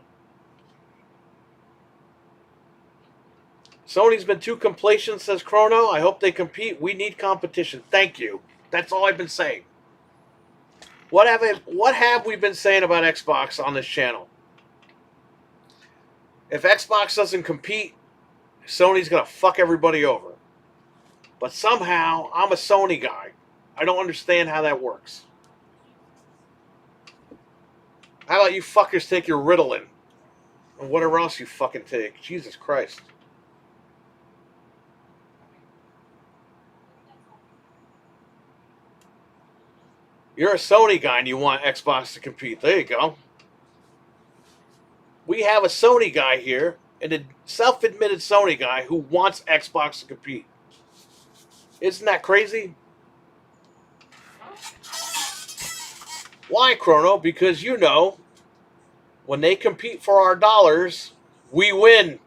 Sony's been too complacent, says Chrono. I hope they compete. We need competition. Thank you. That's all I've been saying. What have we been saying about Xbox on this channel? If Xbox doesn't compete, Sony's going to fuck everybody over. But somehow, I'm a Sony guy. I don't understand how that works. How about you fuckers take your Ritalin? Or whatever else you fucking take. Jesus Christ. You're a Sony guy and you want Xbox to compete. There you go. We have a Sony guy here, and a self-admitted Sony guy who wants Xbox to compete. Isn't that crazy? Why, Chrono? Because you know, when they compete for our dollars, we win.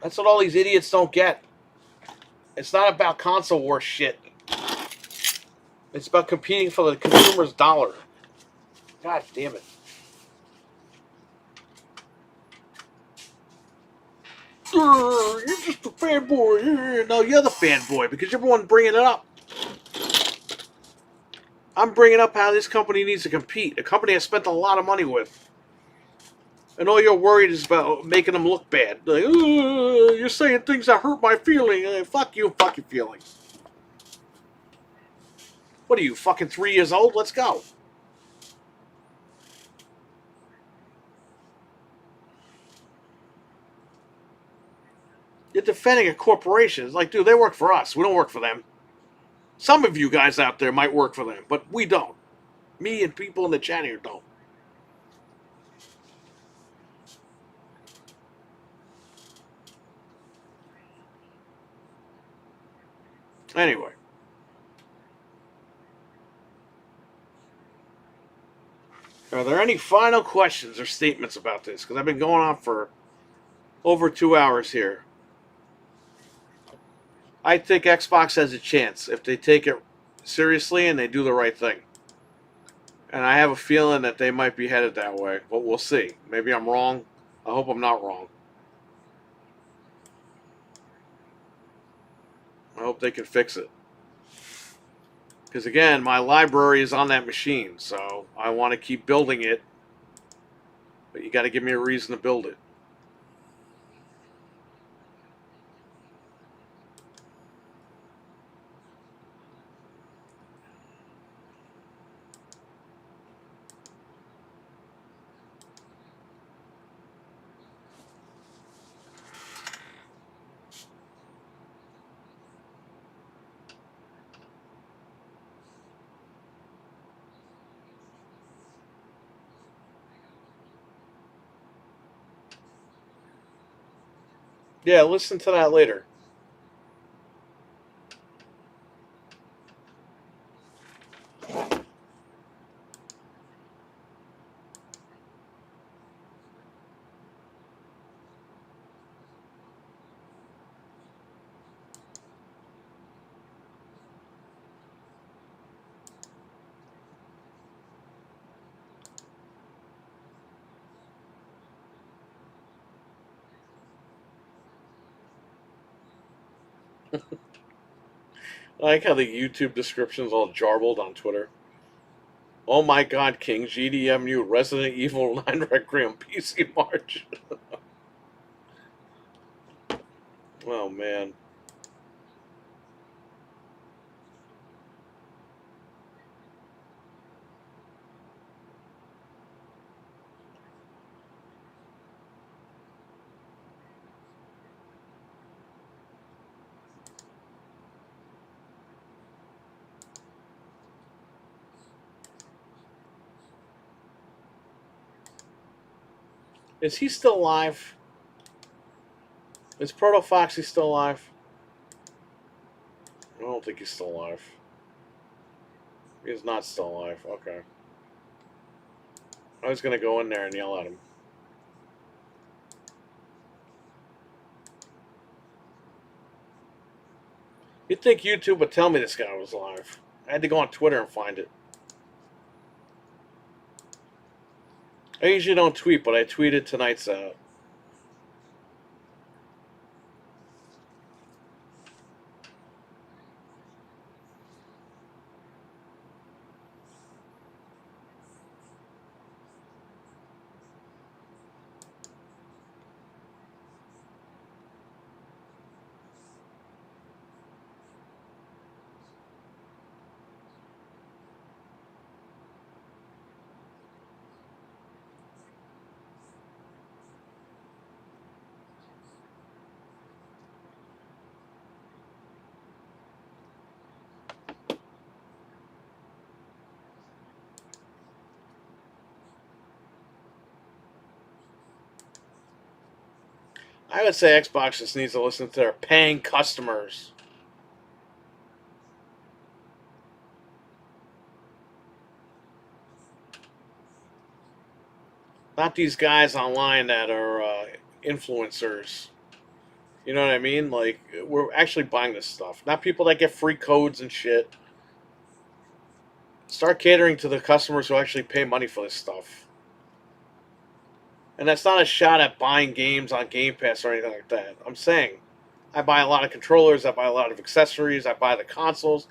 That's what all these idiots don't get. It's not about console war shit. It's about competing for the consumer's dollar. God damn it. You're just a fanboy. No, you're the fanboy because you're the one bringing it up. I'm bringing up how this company needs to compete. A company I spent a lot of money with. And all you're worried is about making them look bad. Like, you're saying things that hurt my feeling. Fuck you, fuck your feelings. What are you, fucking 3 years old? Let's go. You're defending a corporation. It's like, dude, they work for us. We don't work for them. Some of you guys out there might work for them, but we don't. Me and people in the chat here don't. Anyway. Are there any final questions or statements about this? Because I've been going on for over 2 hours here. I think Xbox has a chance if they take it seriously and they do the right thing. And I have a feeling that they might be headed that way, but we'll see. Maybe I'm wrong. I hope I'm not wrong. I hope they can fix it. Because again, my library is on that machine, so I want to keep building it. But you got to give me a reason to build it. Yeah, listen to that later. I like how the YouTube description's all jarbled on Twitter. Oh my god, King, GDEMU, Resident Evil 9 Requiem, PC March. Oh man. Is he still alive? Is Proto Foxy still alive? I don't think he's still alive. He's not still alive. Okay. I was going to go in there and yell at him. You'd think YouTube would tell me this guy was alive. I had to go on Twitter and find it. I usually don't tweet, but I tweeted tonight's out. I would say Xbox just needs to listen to their paying customers. Not these guys online that are influencers. You know what I mean? Like, we're actually buying this stuff. Not people that get free codes and shit. Start catering to the customers who actually pay money for this stuff. And that's not a shot at buying games on Game Pass or anything like that. I'm saying, I buy a lot of controllers, I buy a lot of accessories, I buy the consoles.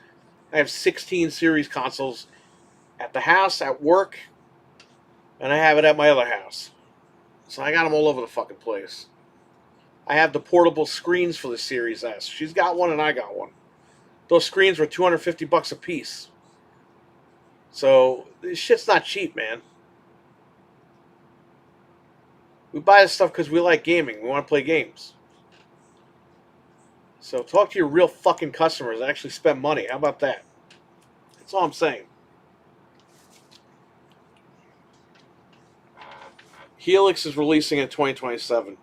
I have 16 series consoles at the house, at work, and I have it at my other house. So I got them all over the fucking place. I have the portable screens for the Series S. She's got one and I got one. Those screens were $250 a piece. So this shit's not cheap, man. We buy this stuff because we like gaming. We want to play games. So talk to your real fucking customers that actually spend money. How about that? That's all I'm saying. Helix is releasing in 2027.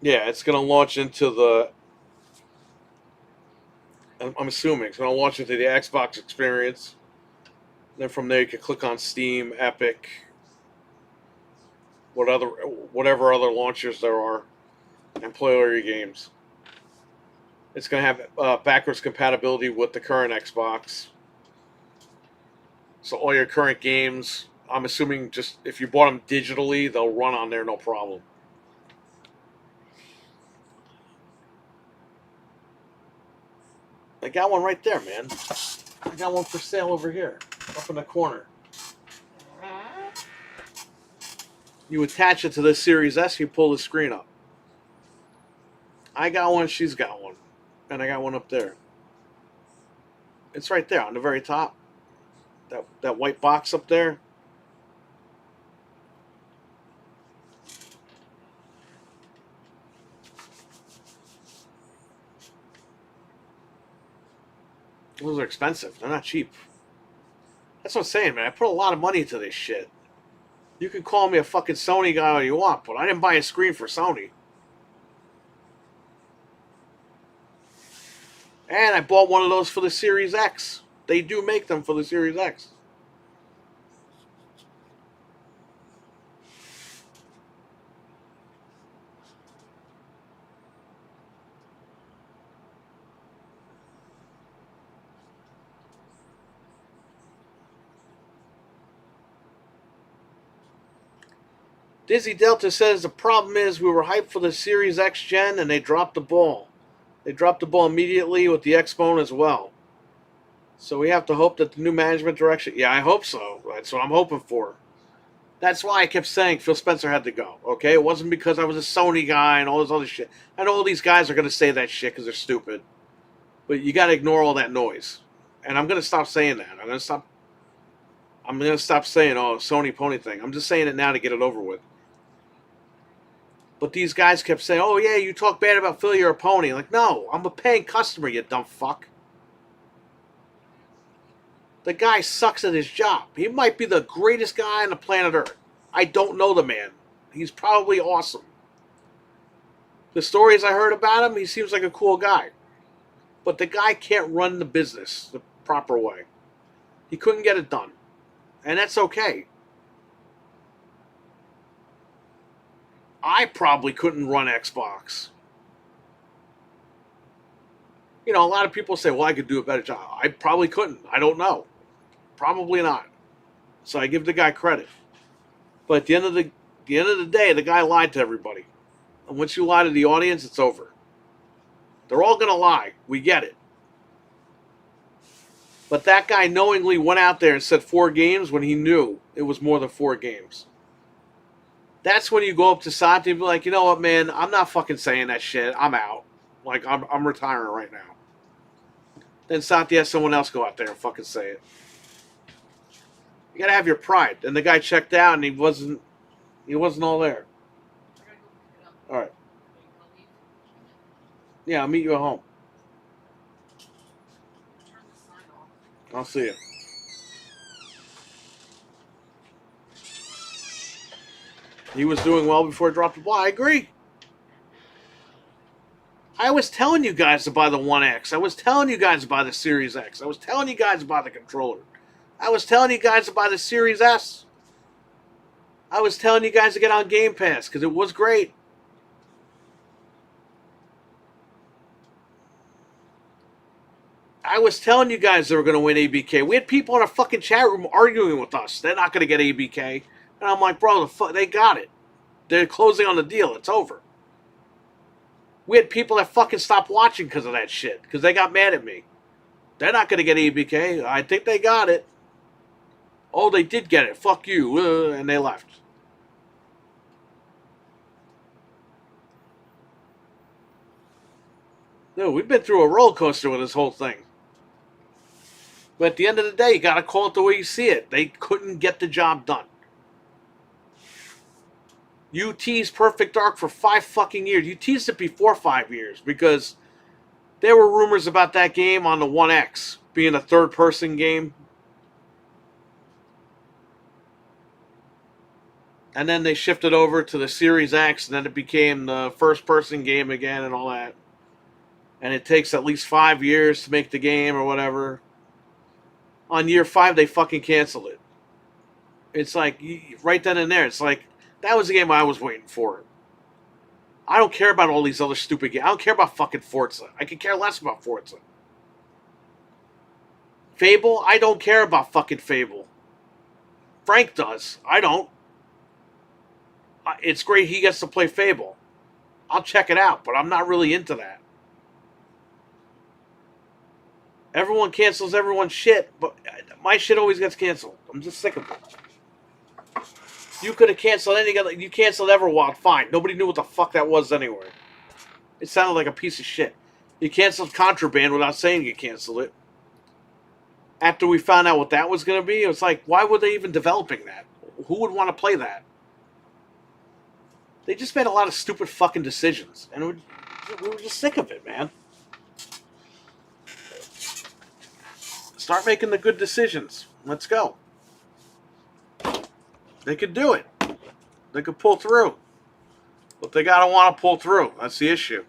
Yeah, it's going to launch into the... I'm assuming it's going to launch into the Xbox experience. Then from there you can click on Steam, Epic, whatever other launchers there are, and play all your games. It's going to have backwards compatibility with the current Xbox. So all your current games, I'm assuming just if you bought them digitally, they'll run on there no problem. I got one right there, man. I got one for sale over here, up in the corner. You attach it to this Series S, you pull the screen up. I got one, she's got one. And I got one up there. It's right there on the very top. That white box up there. Those are expensive. They're not cheap. That's what I'm saying, man. I put a lot of money into this shit. You can call me a fucking Sony guy all you want, but I didn't buy a screen for Sony. And I bought one of those for the Series X. They do make them for the Series X. Dizzy Delta says the problem is we were hyped for the Series X Gen and they dropped the ball. They dropped the ball immediately with the X-Bone as well. So we have to hope that the new management direction... Yeah, I hope so. That's what I'm hoping for. That's why I kept saying Phil Spencer had to go. Okay? It wasn't because I was a Sony guy and all this other shit. I know all these guys are going to say that shit because they're stupid. But you got to ignore all that noise. And I'm going to stop saying that. I'm going to stop saying, oh, Sony pony thing. I'm just saying it now to get it over with. But these guys kept saying, oh, yeah, you talk bad about Phil, you're a pony. Like, no, I'm a paying customer, you dumb fuck. The guy sucks at his job. He might be the greatest guy on the planet Earth. I don't know the man. He's probably awesome. The stories I heard about him, he seems like a cool guy. But the guy can't run the business the proper way. He couldn't get it done. And that's okay. I probably couldn't run Xbox. You know, a lot of people say, well, I could do a better job. I probably couldn't. I don't know. Probably not. So I give the guy credit. But at the end of the day, the guy lied to everybody. And once you lie to the audience, it's over. They're all going to lie. We get it. But that guy knowingly went out there and said 4 games when he knew it was more than 4 games. That's when you go up to Satya and be like, you know what, man, I'm not fucking saying that shit. I'm out. Like, I'm retiring right now. Then Satya has someone else go out there and fucking say it. You gotta have your pride. And the guy checked out and he wasn't all there. Alright. Yeah, I'll meet you at home. I'll see you. He was doing well before he dropped the ball. I agree. I was telling you guys to buy the One X. I was telling you guys to buy the Series X. I was telling you guys to buy the controller. I was telling you guys to buy the Series S. I was telling you guys to get on Game Pass because it was great. I was telling you guys they were going to win ABK. We had people in our fucking chat room arguing with us. They're not going to get ABK. And I'm like, bro, they got it. They're closing on the deal. It's over. We had people that fucking stopped watching because of that shit. Because they got mad at me. They're not going to get ABK. I think they got it. Oh, they did get it. Fuck you. And they left. No, we've been through a roller coaster with this whole thing. But at the end of the day, you got to call it the way you see it. They couldn't get the job done. You teased Perfect Dark for 5 fucking years. You teased it before 5 years because there were rumors about that game on the 1X being a third-person game. And then they shifted over to the Series X, and then it became the first-person game again and all that. And it takes at least 5 years to make the game or whatever. On year 5, they fucking canceled it. It's like, right then and there, it's like, that was the game I was waiting for. I don't care about all these other stupid games. I don't care about fucking Forza. I could care less about Forza. Fable? I don't care about fucking Fable. Frank does. I don't. It's great he gets to play Fable. I'll check it out, but I'm not really into that. Everyone cancels everyone's shit, but my shit always gets canceled. I'm just sick of it. You could have canceled anything. You canceled Everwild, fine. Nobody knew what the fuck that was anyway. It sounded like a piece of shit. You canceled Contraband without saying you canceled it. After we found out what that was going to be, it was like, why were they even developing that? Who would want to play that? They just made a lot of stupid fucking decisions. And we were just sick of it, man. Start making the good decisions. Let's go. They could do it. They could pull through. But they got to want to pull through. That's the issue.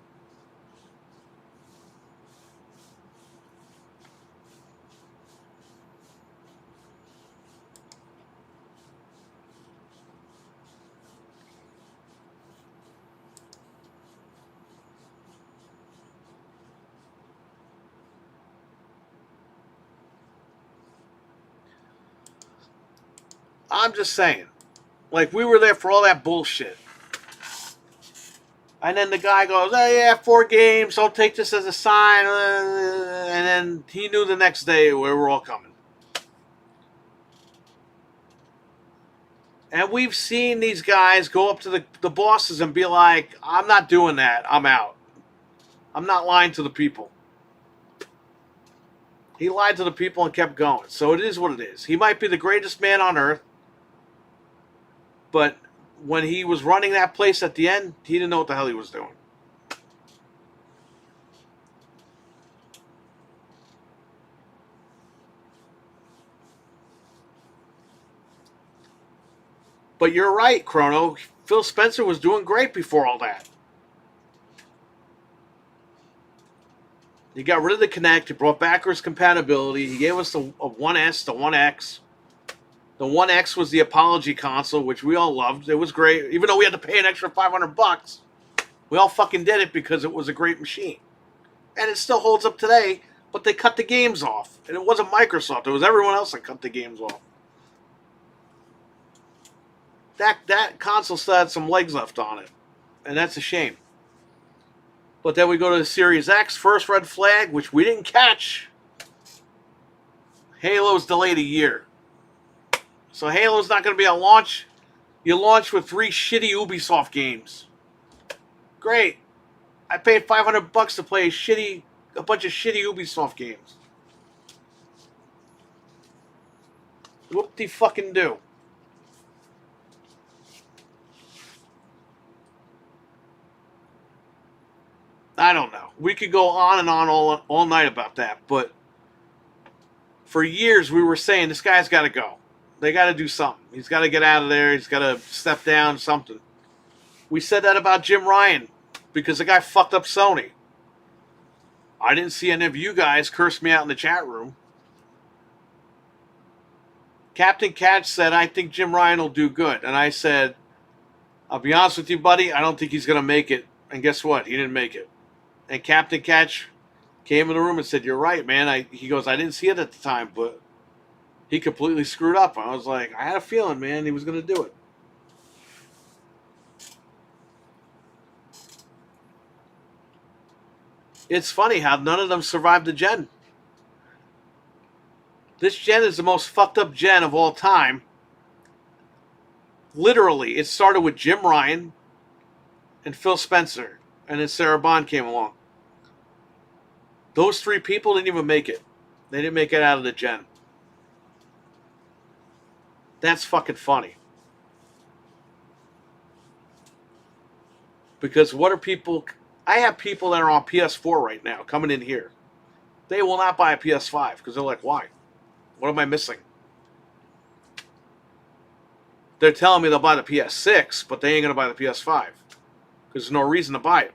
I'm just saying. Like, we were there for all that bullshit. And then the guy goes, oh, yeah, 4 games. Don't take this as a sign. And then he knew the next day we were all coming. And we've seen these guys go up to the bosses and be like, I'm not doing that. I'm out. I'm not lying to the people. He lied to the people and kept going. So it is what it is. He might be the greatest man on earth. But when he was running that place at the end, he didn't know what the hell he was doing. But you're right, Chrono. Phil Spencer was doing great before all that. He got rid of the Kinect. He brought backwards compatibility. He gave us the 1S, the 1X. The 1X was the apology console, which we all loved. It was great. Even though we had to pay an extra $500, we all fucking did it because it was a great machine. And it still holds up today, but they cut the games off. And it wasn't Microsoft. It was everyone else that cut the games off. That console still had some legs left on it. And that's a shame. But then we go to the Series X, first red flag, which we didn't catch. Halo's delayed a year. So Halo's not going to be a launch. You launch with 3 shitty Ubisoft games. Great. I paid $500 to play a bunch of shitty Ubisoft games. Whoop-de-fucking-do. I don't know. We could go on and on all night about that, but for years we were saying this guy's got to go. They got to do something. He's got to get out of there. He's got to step down, something. We said that about Jim Ryan because the guy fucked up Sony. I didn't see any of you guys curse me out in the chat room. Captain Catch said, I think Jim Ryan will do good. And I said, I'll be honest with you, buddy, I don't think he's going to make it. And guess what? He didn't make it. And Captain Catch came in the room and said, you're right, man. He goes, I didn't see it at the time, but he completely screwed up. I was like, I had a feeling, man, he was going to do it. It's funny how none of them survived the gen. This gen is the most fucked up gen of all time. Literally, it started with Jim Ryan and Phil Spencer, and then Sarah Bond came along. Those three people didn't even make it. They didn't make it out of the gen. That's fucking funny. Because what are people... I have people that are on PS4 right now coming in here. They will not buy a PS5 because they're like, why? What am I missing? They're telling me they'll buy the PS6, but they ain't going to buy the PS5 because there's no reason to buy it.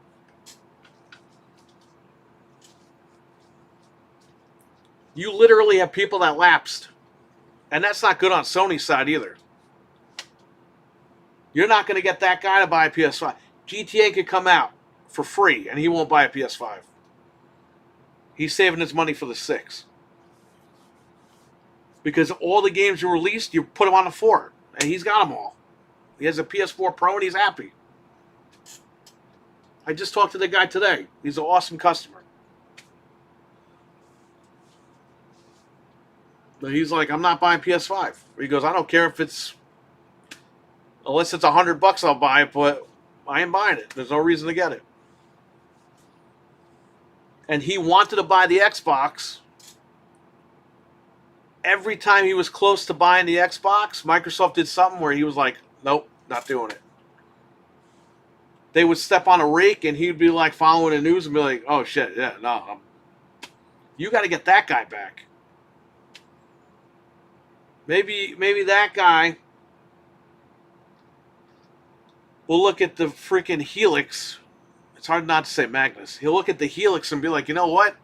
You literally have people that lapsed. And that's not good on Sony's side either. You're not going to get that guy to buy a PS5. GTA could come out for free, and he won't buy a PS5. He's saving his money for the 6. Because all the games you released, you put them on the 4. And he's got them all. He has a PS4 Pro, and he's happy. I just talked to the guy today. He's an awesome customer. But he's like, I'm not buying PS5. He goes, I don't care if it's... Unless it's $100, I'll buy it, but I ain't buying it. There's no reason to get it. And he wanted to buy the Xbox. Every time he was close to buying the Xbox, Microsoft did something where he was like, nope, not doing it. They would step on a rake, and he'd be like following the news and be like, oh shit, yeah, no. You got to get that guy back. Maybe that guy will look at the freaking Helix. It's hard not to say Magnus. He'll look at the Helix and be like, you know what?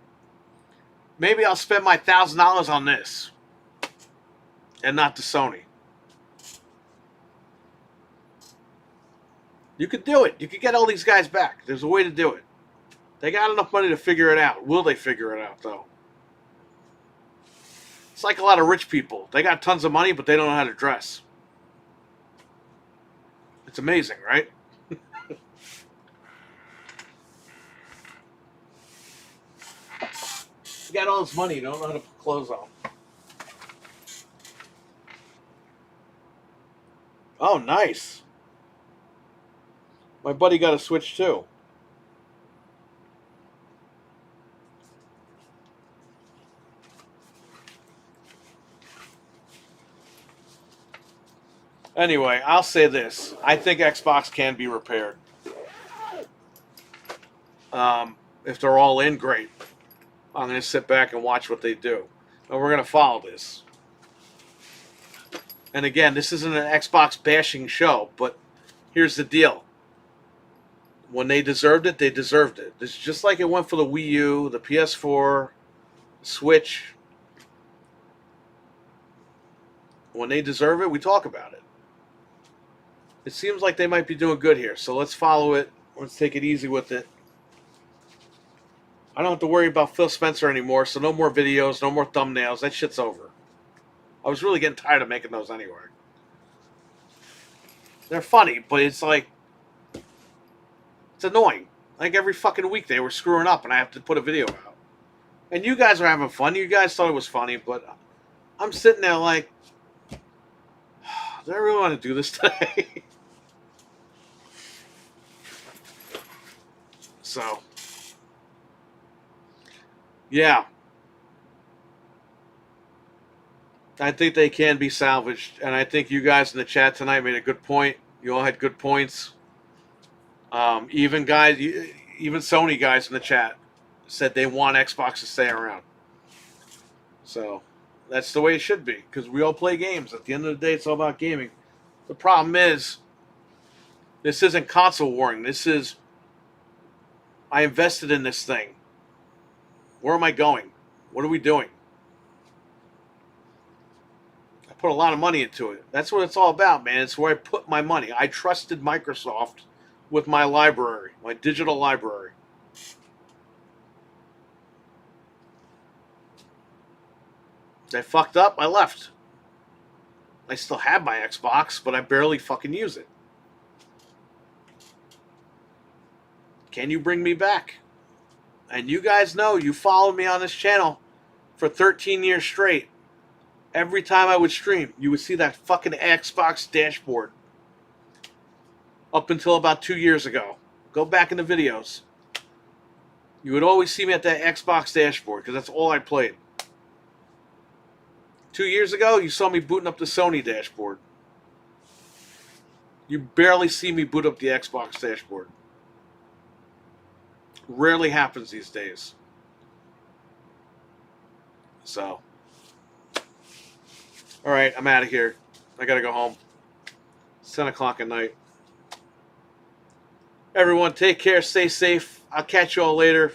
Maybe I'll spend my $1,000 on this and not the Sony. You could do it. You could get all these guys back. There's a way to do it. They got enough money to figure it out. Will they figure it out, though? It's like a lot of rich people. They got tons of money, but they don't know how to dress. It's amazing, right? You got all this money, you don't know how to put clothes on. Oh, nice. My buddy got a Switch, too. Anyway, I'll say this. I think Xbox can be repaired. If they're all in, great. I'm going to sit back and watch what they do. And we're going to follow this. And again, this isn't an Xbox bashing show, but here's the deal. When they deserved it, they deserved it. It's just like it went for the Wii U, the PS4, Switch. When they deserve it, we talk about it. It seems like they might be doing good here, so let's follow it. Let's take it easy with it. I don't have to worry about Phil Spencer anymore, so no more videos, no more thumbnails. That shit's over. I was really getting tired of making those anyway. They're funny, but it's like... It's annoying. Like every fucking week they were screwing up and I have to put a video out. And you guys are having fun. You guys thought it was funny, but I'm sitting there like... Do I really want to do this today? So... Yeah. I think they can be salvaged. And I think you guys in the chat tonight made a good point. You all had good points. Even Sony guys in the chat said they want Xbox to stay around. So that's the way it should be. Because we all play games. At the end of the day, it's all about gaming. The problem is, this isn't console warring. This is, I invested in this thing. Where am I going? What are we doing? I put a lot of money into it. That's what it's all about, man. It's where I put my money. I trusted Microsoft with my library, my digital library. They fucked up, I left. I still have my Xbox, but I barely fucking use it. Can you bring me back? And you guys know, you followed me on this channel for 13 years straight. Every time I would stream, you would see that fucking Xbox dashboard. Up until about 2 years ago. Go back in the videos. You would always see me at that Xbox dashboard because that's all I played. 2 years ago, you saw me booting up the Sony dashboard. You barely see me boot up the Xbox dashboard. Rarely happens these days. So, alright, I'm out of here. I gotta go home. It's 10 o'clock at night. Everyone, take care, stay safe. I'll catch you all later.